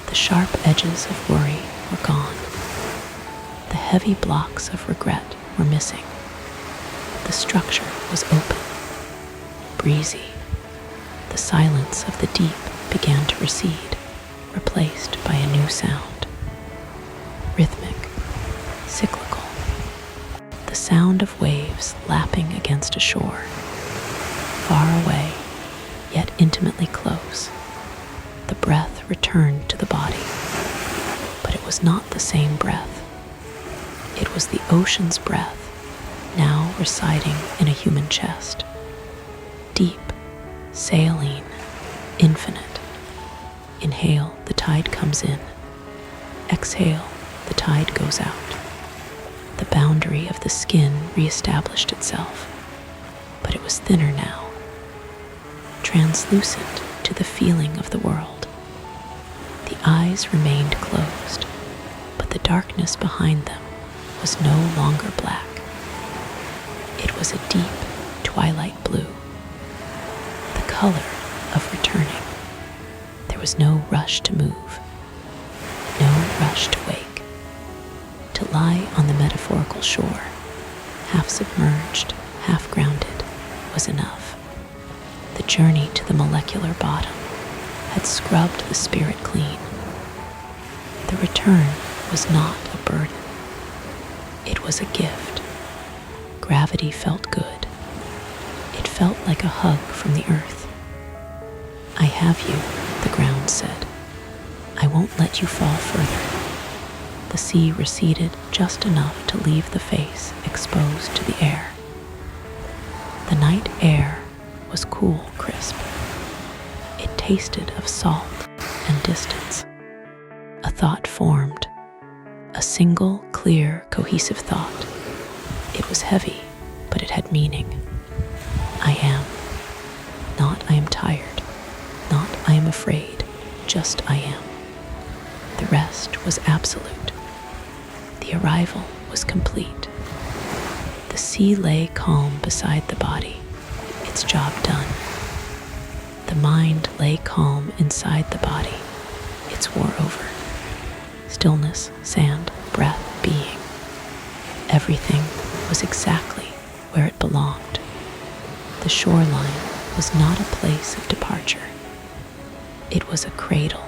The sharp edges of worry were gone. The heavy blocks of regret were missing. The structure was open, breezy. The silence of the deep began to recede, replaced by a new sound. Rhythmic, cyclical. The sound of waves lapping against a shore, far away, yet intimately close. The breath returned to the body, but it was not the same breath. It was the ocean's breath, now residing in a human chest. Deep, saline, infinite. Inhale, the tide comes in. Exhale, the tide goes out. The boundary of the skin reestablished itself, but it was thinner now, translucent to the feeling of the world. The eyes remained closed, but the darkness behind them was no longer black. It was a deep twilight blue, the color of returning. There was no rush to move, no rush to wake. To lie on the metaphorical shore, half submerged, half grounded, was enough. The journey to the molecular bottom had scrubbed the spirit clean. The return was not a burden. It was a gift. Gravity felt good. It felt like a hug from the earth. "I have you," the ground said. "I won't let you fall further." The sea receded just enough to leave the face exposed to the air. The night air was cool, crisp. It tasted of salt and distance. A thought formed, a single, clear, cohesive thought. It was heavy, but it had meaning. I am. Not I am tired. Not I am afraid. Just I am. The rest was absolute. The arrival was complete. The sea lay calm beside the body, its job done. The mind lay calm inside the body, its war over. Stillness, sand, breath, being. Everything was exactly where it belonged. The shoreline was not a place of departure. It was a cradle.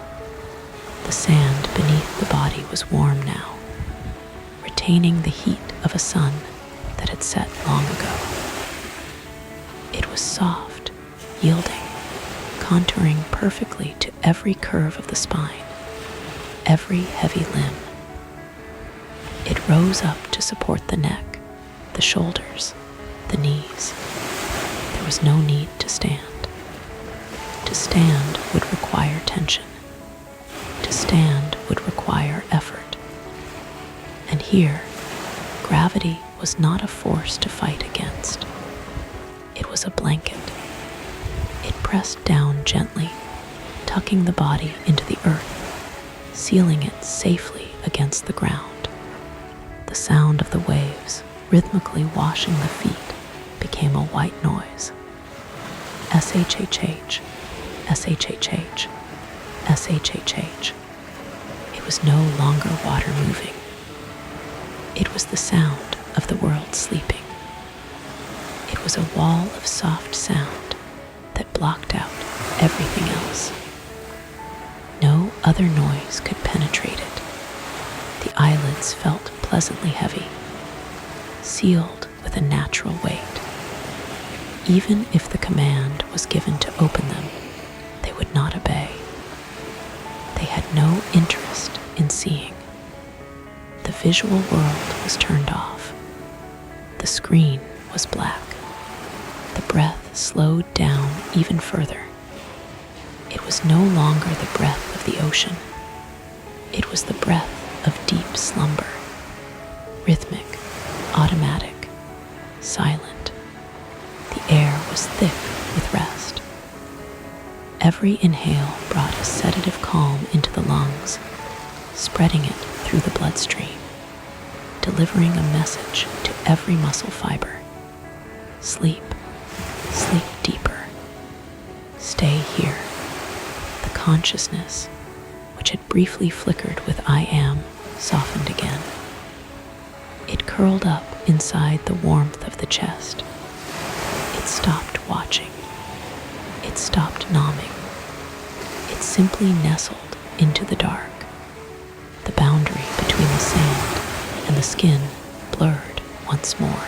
The sand beneath the body was warm now, retaining the heat of a sun that had set long ago. It was soft, yielding, contouring perfectly to every curve of the spine, every heavy limb. It rose up to support the neck, the shoulders, the knees. There was no need to stand. To stand would require tension. To stand would require effort. And here, gravity was not a force to fight against. It was a blanket. It pressed down gently, tucking the body into the earth, sealing it safely against the ground. The sound of the waves rhythmically washing the feet became a white noise. S-H-H-H, S-H-H-H, S-H-H-H. It was no longer water moving. It was the sound of the world sleeping. It was a wall of soft sound that blocked out everything else. No other noise could penetrate it. The eyelids felt pleasantly heavy, sealed with a natural weight. Even if the command was given to open them, they would not obey. They had no interest in seeing. The visual world was turned off. The screen was black. The breath slowed down even further. It was no longer the breath of the ocean. It was the breath of deep slumber, rhythmic, automatic, silent. The air was thick with rest. Every inhale brought a sedative calm into the lungs, spreading it through the bloodstream, delivering a message to every muscle fiber. Sleep, sleep deeper. Stay here. The consciousness, which had briefly flickered with I am, softened again. It curled up inside the warmth of the chest. It stopped watching. It stopped nomming. It simply nestled into the dark. The boundary between the sand and the skin blurred once more.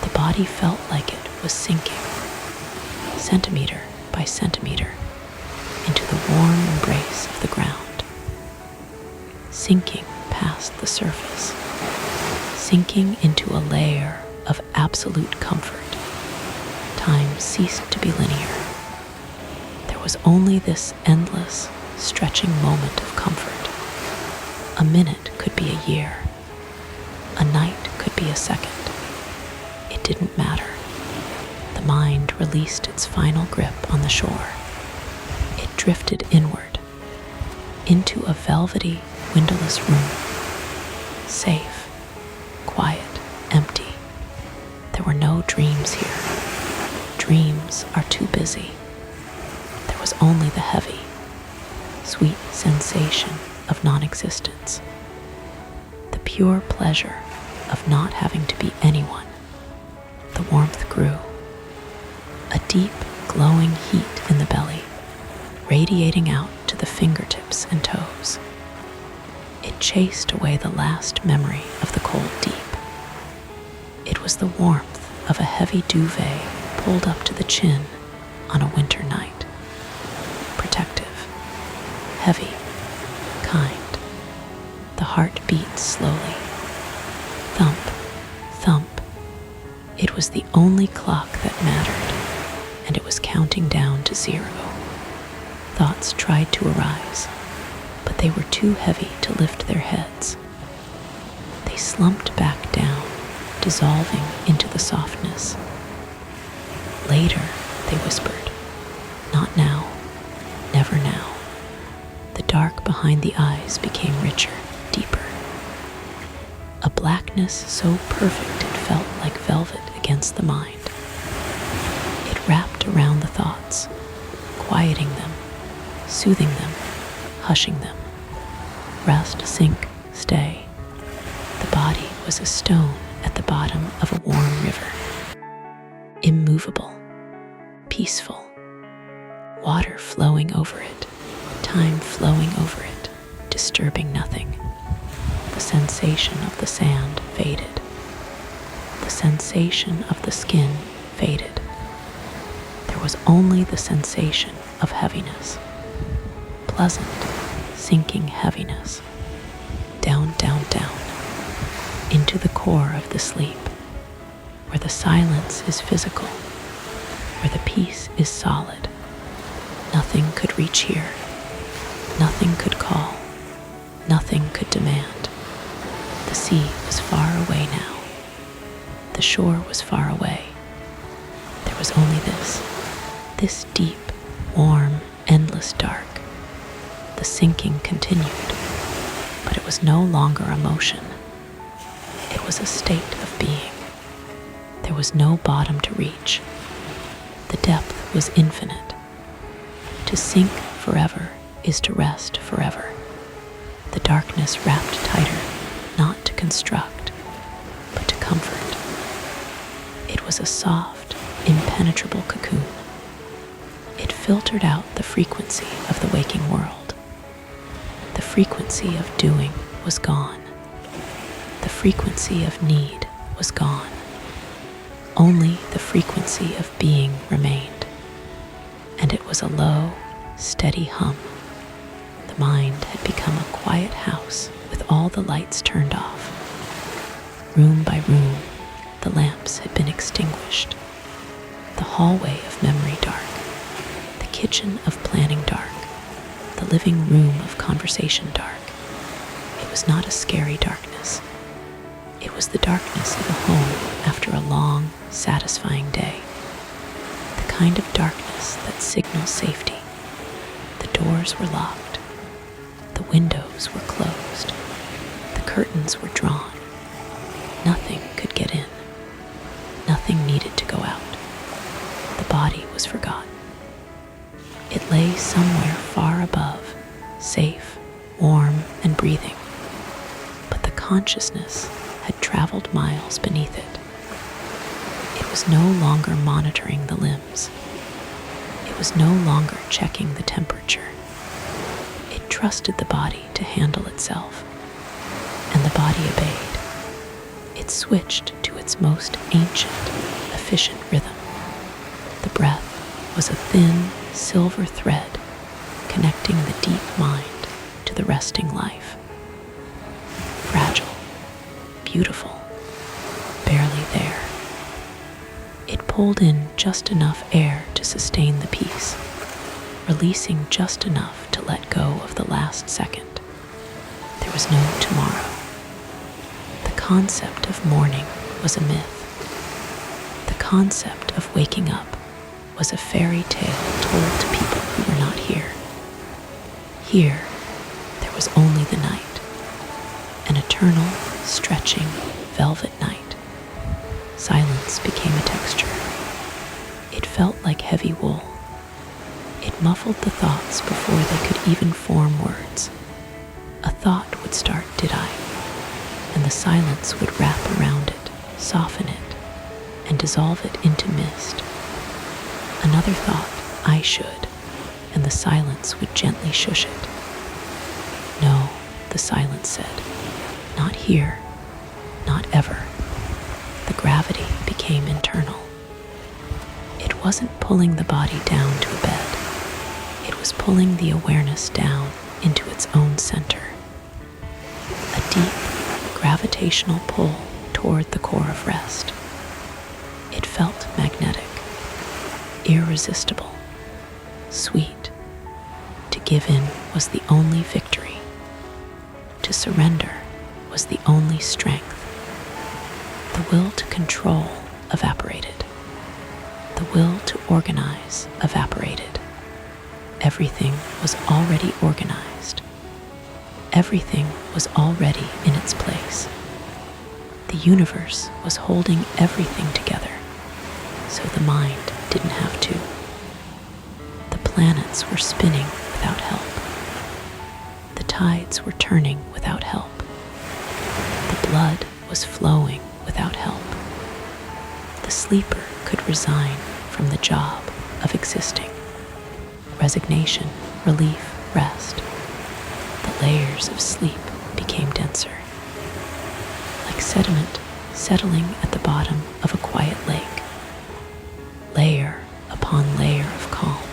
The body felt like it was sinking, centimeter by centimeter, into the warm embrace of the ground. Sinking past the surface, sinking into a layer of absolute comfort. Time ceased to be linear. There was only this endless, stretching moment of comfort. A minute could be a year. A night could be a second. It didn't matter. The mind released its final grip on the shore. It drifted inward, into a velvety, windowless room. Safe, quiet, empty. There were no dreams here. Dreams are too busy. There was only the heavy, sweet sensation of non-existence, the pure pleasure of not having to be anyone. The warmth grew, a deep, glowing heat in the belly, radiating out to the fingertips and toes. It chased away the last memory of the cold deep. It was the warmth of a heavy duvet pulled up to the chin on a winter night. Protective, heavy, kind. The heart beat slowly. Thump, thump. It was the only clock that mattered, and it was counting down to 0. Thoughts tried to arise, but they were too heavy to lift their heads. They slumped back down, dissolving into the softness. Later, they whispered, "Not now, never now." The dark behind the eyes became richer, deeper. A blackness so perfect it felt like velvet against the mind. It wrapped around the thoughts, quieting them, soothing them, hushing them. Rest, sink, stay. The body was a stone at the bottom of a warm river. Immovable, peaceful. Water flowing over it, time flowing over it, disturbing nothing. The sensation of the sand faded. The sensation of the skin faded. There was only the sensation of heaviness. Pleasant, sinking heaviness. Down, down, down. Into the core of the sleep, where the silence is physical, where the peace is solid. Nothing could reach here. Nothing could call. Nothing could demand. The sea was far away now. The shore was far away. There was only this deep, warm, endless dark. The sinking continued, but it was no longer emotion. It was a state of being. There was no bottom to reach. The depth was infinite. To sink forever is to rest forever. The darkness wrapped tighter, not to construct, but to comfort. It was a soft, impenetrable cocoon. It filtered out the frequency of the waking world. The frequency of doing was gone. The frequency of need was gone. Only the frequency of being remained. And it was a low, steady hum. The mind had become a quiet house with all the lights turned off. Room by room, the lamps had been extinguished. The hallway of memory dark. The kitchen of planning dark. The living room of conversation dark. It was not a scary darkness. It was the darkness of a home after a long, satisfying day. The kind of darkness that signals safety. The doors were locked. The windows were closed. The curtains were drawn. Nothing could get in. Nothing needed to go out. The body was forgotten. It lay somewhere far above, safe, warm, and breathing. But the consciousness had traveled miles beneath it. It was no longer monitoring the limbs. It was no longer checking the temperature. It trusted the body to handle itself, and the body obeyed. It switched to its most ancient, efficient rhythm. The breath was a thin, silver thread connecting the deep mind to the resting life. Fragile, beautiful, barely there. It pulled in just enough air to sustain the peace, releasing just enough to let go of the last second. There was no tomorrow. The concept of morning was a myth. The concept of waking up was a fairy tale told to people who were not here. Here, there was only the night, an eternal, stretching, velvet night. Silence became a texture. It felt like heavy wool. It It muffled the thoughts before they could even form words. A thought would start, "Did I?" and the silence would wrap around it, soften it, and dissolve it into mist. Another thought, "I should," and the silence would gently shush it. "No," the silence said, "not here, not ever." The gravity became internal. It wasn't pulling the body down to a bed. It was pulling the awareness down into its own center. A deep, gravitational pull toward the core of rest. It felt magnetic, irresistible, sweet. To give in was the only victory. To surrender was the only strength. The will to control evaporated. The will to organize evaporated. Everything was already organized. Everything was already in its place. The universe was holding everything together, so the mind didn't have to. The planets were spinning without help. The tides were turning without help. The blood was flowing without help. The sleeper could resign from the job of existing. Resignation, relief, rest. The layers of sleep became denser, like sediment settling at the bottom of a quiet lake, layer upon layer of calm.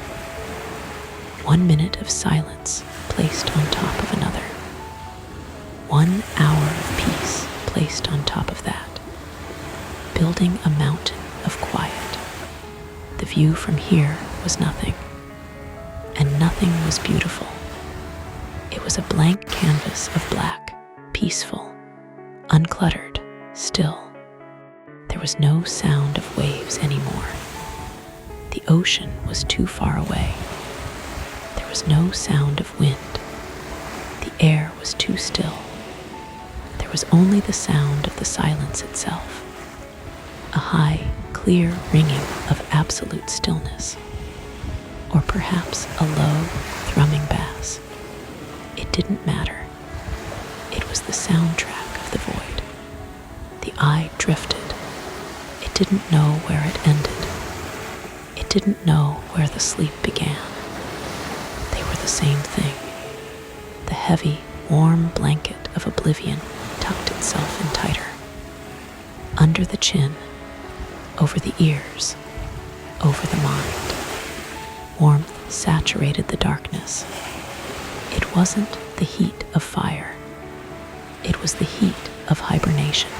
1 minute of silence placed on top of another. 1 hour of peace placed on top of that, building a mountain of quiet. The view from here was nothing, and nothing was beautiful. It was a blank canvas of black, peaceful, uncluttered, still. There was no sound of waves anymore. The ocean was too far away. There was no sound of wind. The air was too still. There was only the sound of the silence itself. A high, clear ringing of absolute stillness. Or perhaps a low, thrumming bass. It didn't matter. It was the soundtrack of the void. The eye drifted. It didn't know where it ended. It didn't know where the sleep began. They were the same thing. The heavy, warm blanket of oblivion tucked itself in tighter. Under the chin, over the ears, over the mind. Warmth saturated the darkness. It wasn't the heat of fire. It was the heat of hibernation.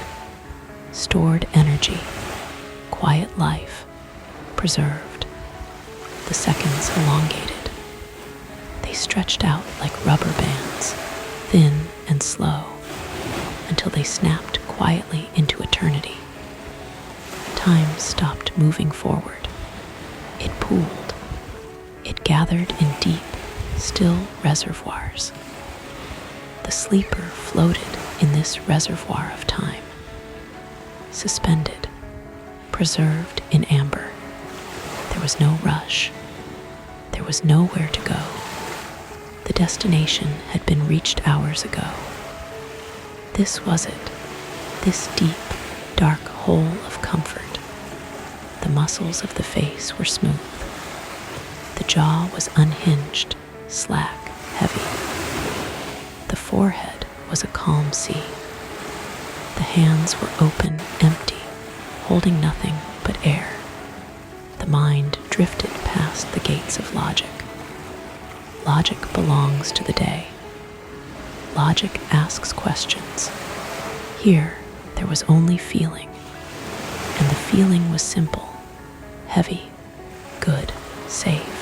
Stored energy, quiet life, preserved. The seconds elongated. They stretched out like rubber bands, thin and slow, until they snapped quietly into eternity. Time stopped moving forward. It pooled. It gathered in deep, still reservoirs. The sleeper floated in this reservoir of time, suspended, preserved in amber. There was no rush. There was nowhere to go. The destination had been reached hours ago. This was it, this deep, dark hole of comfort. The muscles of the face were smooth. The jaw was unhinged, slack, heavy. The forehead was a calm sea. The hands were open, empty, holding nothing but air. The mind drifted past the gates of logic. Logic belongs to the day. Logic asks questions. Here, there was only feeling, and the feeling was simple, heavy, good, safe.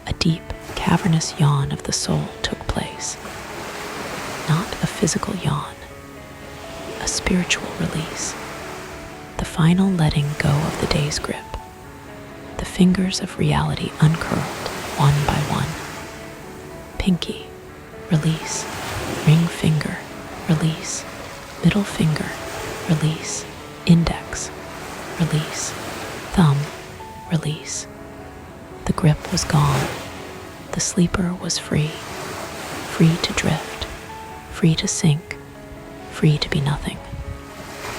A deep, cavernous yawn of the soul took place. Not a physical yawn, a spiritual release. The final letting go of the day's grip. The fingers of reality uncurled, one by one. Pinky, release. Ring finger, release. Middle finger, release. Index, release. Thumb, release. The grip was gone. The sleeper was free, free to drift, free to sink, free to be nothing.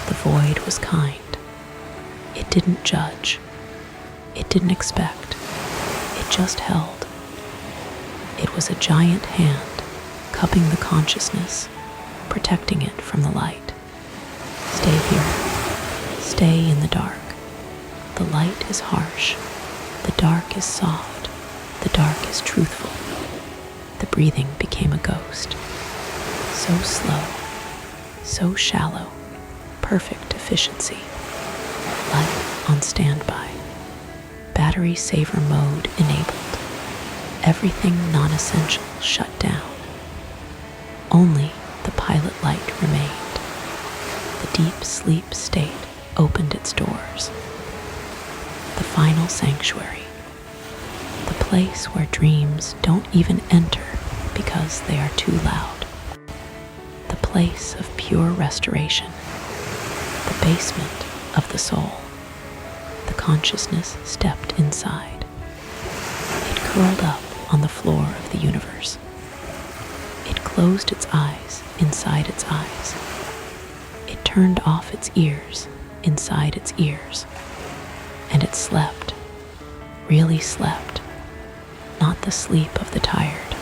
The void was kind. It didn't judge. It didn't expect. It just held. It was a giant hand cupping the consciousness, protecting it from the light. Stay here. Stay in the dark. The light is harsh. The dark is soft. The dark is truthful. The breathing became a ghost. So slow, so shallow, perfect efficiency. Life on standby. Battery saver mode enabled. Everything non-essential shut down. Only the pilot light remained. The deep sleep state opened its doors. The final sanctuary. The place where dreams don't even enter because they are too loud. The place of pure restoration. The basement of the soul. The consciousness stepped inside. It curled up on the floor of the universe. It closed its eyes inside its eyes. It turned off its ears inside its ears. And it slept, really slept, not the sleep of the tired,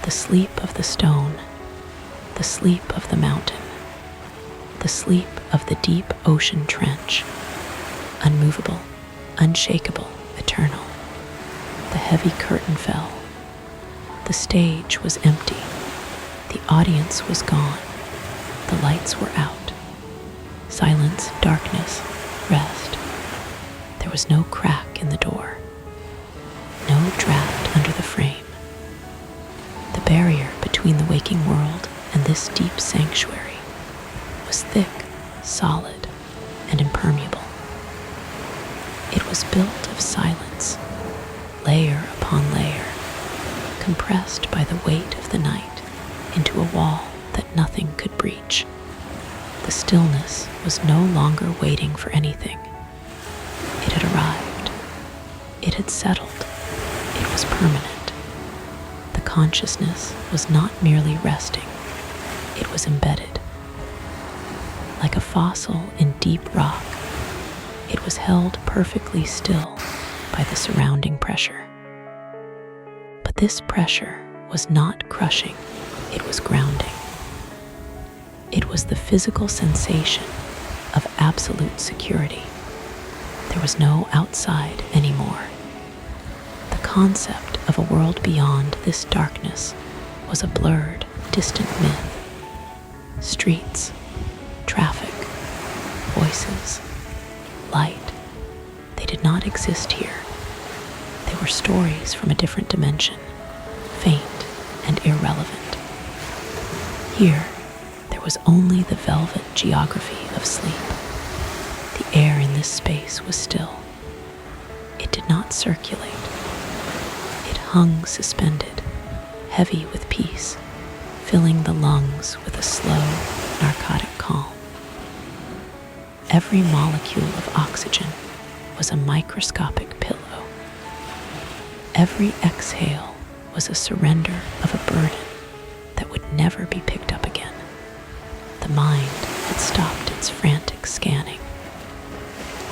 the sleep of the stone, the sleep of the mountain, the sleep of the deep ocean trench, unmovable, unshakable, eternal. The heavy curtain fell. The stage was empty. The audience was gone. The lights were out. Silence, darkness, rest. There was no crack in the door. No draft under the frame. The barrier between the waking world and this deep sanctuary was thick, solid, and impermeable. It was built of silence, layer upon layer, compressed by the weight of the night into a wall that nothing could breach. The stillness was no longer waiting for anything. It had arrived. It had settled. It was permanent. The consciousness was not merely resting. It was embedded. Like a fossil in deep rock, it was held perfectly still by the surrounding pressure. But this pressure was not crushing. It was grounding. It was the physical sensation of absolute security. There was no outside anymore. The concept of a world beyond this darkness was a blurred, distant myth. Streets, traffic, voices, light, they did not exist here. They were stories from a different dimension, faint and irrelevant. Here, there was only the velvet geography of sleep. The air in this space was still. It did not circulate. It hung suspended, heavy with peace, filling the lungs with a slow, narcotic calm. Every molecule of oxygen was a microscopic pillow. Every exhale was a surrender of a burden that would never be picked up again. The mind had stopped its frantic scanning.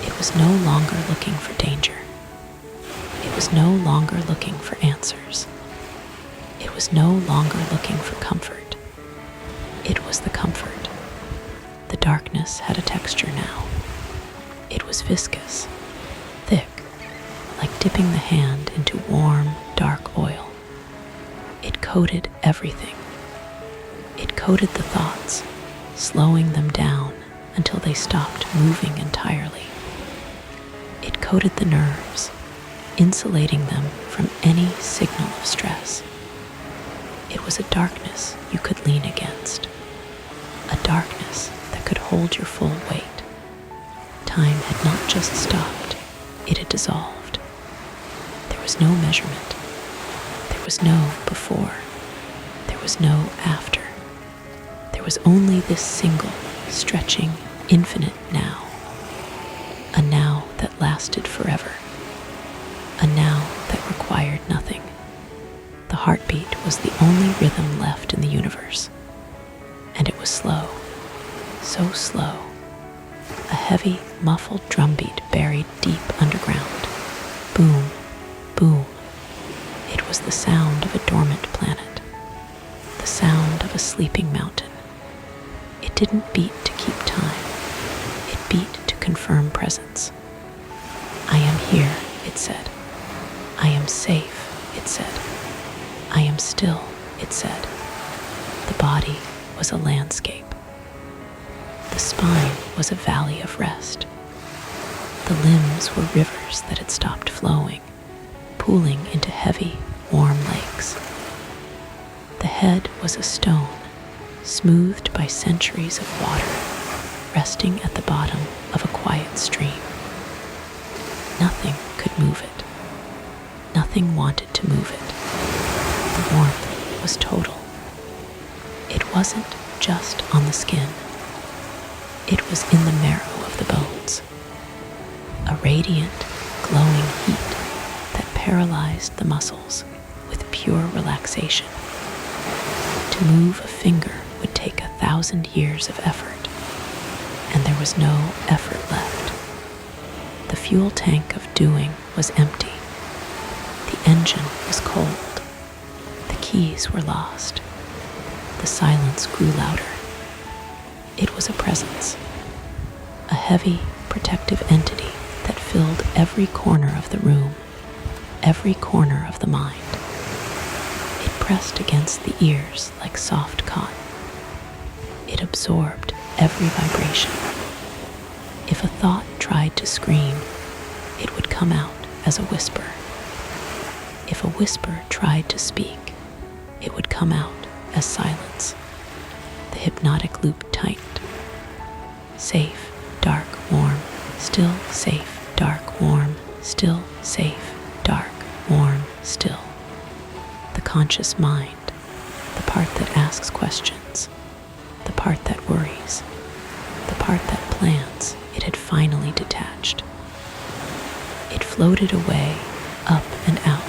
It was no longer looking for danger. It was no longer looking for answers. It was no longer looking for comfort. It was the comfort. The darkness had a texture now. It was viscous, thick, like dipping the hand into warm, dark oil. It coated everything. It coated the thoughts, slowing them down until they stopped moving entirely. It coated the nerves, insulating them from any signal of stress. It was a darkness you could lean against, a darkness that could hold your full weight. Time had not just stopped, it had dissolved. There was no measurement. There was no before. There was no after. There was only this single, stretching, infinite now. A now that lasted forever. A now required nothing. The heartbeat was the only rhythm left in the universe. And it was slow, so slow. A heavy, muffled drumbeat buried deep underground. Boom, boom. It was the sound of a dormant planet, the sound of a sleeping mountain. It didn't beat to keep time. It beat to confirm presence. I am here, it said. I am safe, it said. I am still, it said. The body was a landscape. The spine was a valley of rest. The limbs were rivers that had stopped flowing, pooling into heavy, warm lakes. The head was a stone, smoothed by centuries of water, resting at the bottom of a quiet stream. Nothing could move it. Nothing wanted to move it. The warmth was total. It wasn't just on the skin. It was in the marrow of the bones. A radiant, glowing heat that paralyzed the muscles with pure relaxation. To move a finger would take 1,000 years of effort, and there was no effort left. The fuel tank of doing was empty. The engine was cold. The keys were lost. The silence grew louder. It was a presence, a heavy, protective entity that filled every corner of the room, every corner of the mind. It pressed against the ears like soft cotton. It absorbed every vibration. If a thought tried to scream, it would come out as a whisper. If a whisper tried to speak, it would come out as silence. The hypnotic loop tightened. Safe, dark, warm, still, safe, dark, warm, still, safe, dark, warm, still. The conscious mind, the part that asks questions, the part that worries, the part that plans, it had finally detached. It floated away, up and out,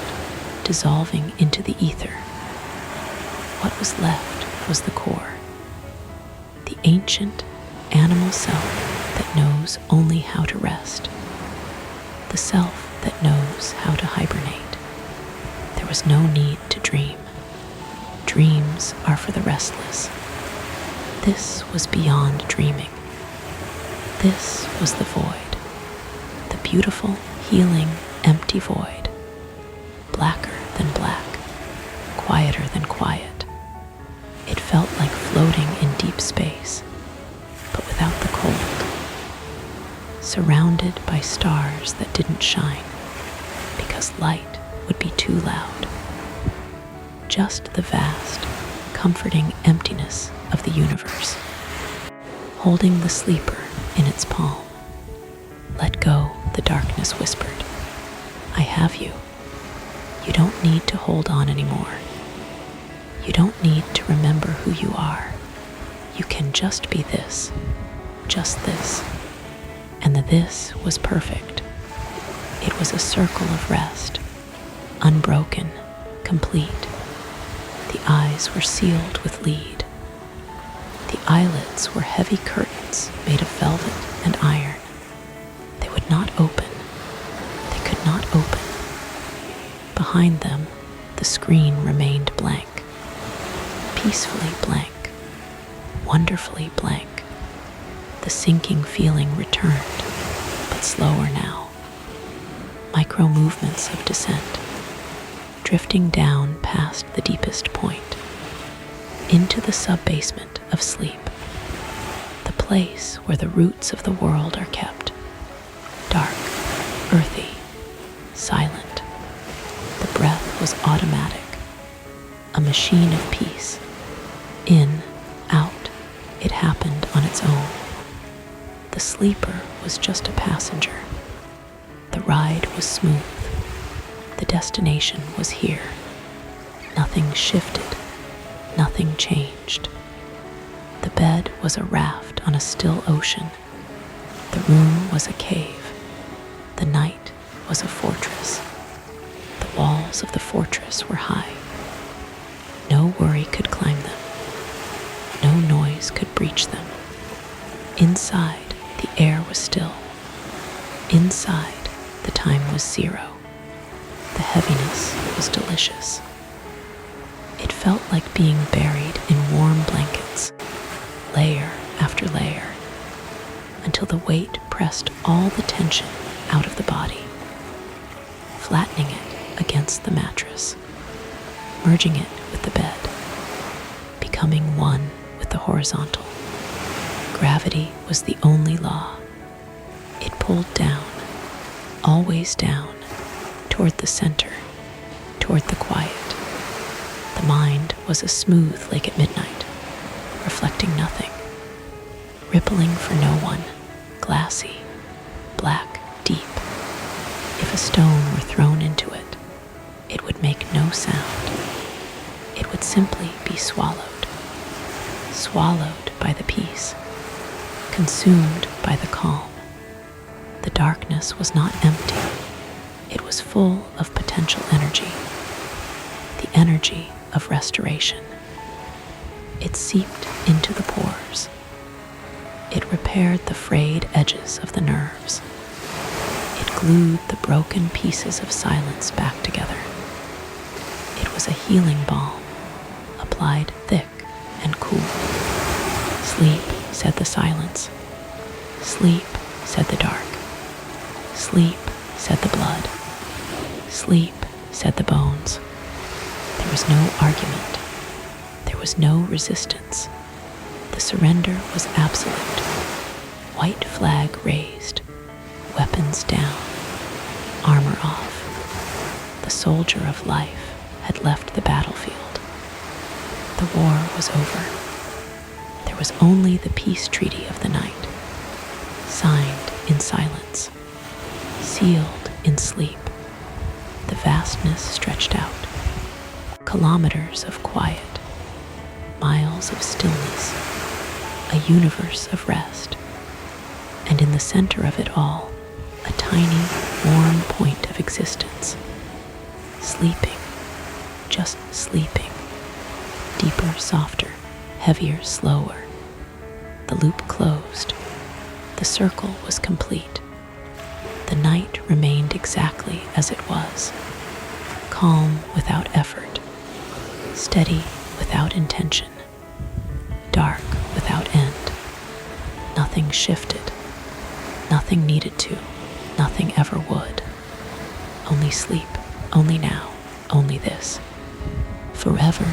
dissolving into the ether. What was left was the core, the ancient animal self that knows only how to rest, the self that knows how to hibernate. There was no need to dream. Dreams are for the restless. This was beyond dreaming. This was the void, the beautiful, healing, empty void, blacker than black, quieter than quiet. It felt like floating in deep space, but without the cold, surrounded by stars that didn't shine because light would be too loud. Just the vast, comforting emptiness of the universe, holding the sleeper in its palm. Let go, the darkness whispered. I have you. You don't need to hold on anymore. You don't need to remember who you are. You can just be this, just this. And the this was perfect. It was a circle of rest, unbroken, complete. The eyes were sealed with lead. The eyelids were heavy curtains made of velvet and iron. They would not open. They could not open. Behind them, the screen remained blank. Peacefully blank. Wonderfully blank. The sinking feeling returned, but slower now. Micro movements of descent, drifting down past the deepest point, into the sub-basement of sleep, the place where the roots of the world are kept, dark, earthy, silent. The breath was automatic, a machine of peace. In, out, it happened on its own. The sleeper was just a passenger. The ride was smooth. The destination was here. Nothing shifted. Nothing changed. The bed was a raft on a still ocean. The room was a cave. The night was a fortress. The walls of the fortress were high. No worry could climb them. No noise could breach them. Inside, the air was still. Inside, the time was 0. The heaviness was delicious. It felt like being buried in warm blankets, layer after layer, until the weight pressed all the tension out of the body, flattening it against the mattress, merging it with the bed, becoming one with the horizontal. Gravity was the only law. It pulled down, always down, toward the center, toward the quiet. The mind was a smooth lake at midnight, reflecting nothing, rippling for no one, glassy, black, deep. If a stone were thrown into it, it would make no sound. It would simply be swallowed, swallowed by the peace, consumed by the calm. The darkness was not empty. It was full of potential energy, the energy of restoration. It seeped into the pores. It repaired the frayed edges of the nerves. It glued the broken pieces of silence back together. It was a healing balm, applied thick and cool. Sleep, said the silence. Sleep, said the dark. Sleep, said the blood. Sleep, said the bones. There was no argument. There was no resistance. The surrender was absolute. White flag raised, weapons down, armor off. The soldier of life had left the battlefield. The war was over. There was only the peace treaty of the night, signed in silence, sealed in sleep. The vastness stretched out, kilometers of quiet, miles of stillness, a universe of rest, and in the center of it all, a tiny, warm point of existence, sleeping, just sleeping, deeper, softer, heavier, slower. The loop closed. The circle was complete. The night remained exactly as it was, calm without effort, steady without intention, dark without end. Nothing shifted, nothing needed to, nothing ever would. Only sleep, only now, only this. Forever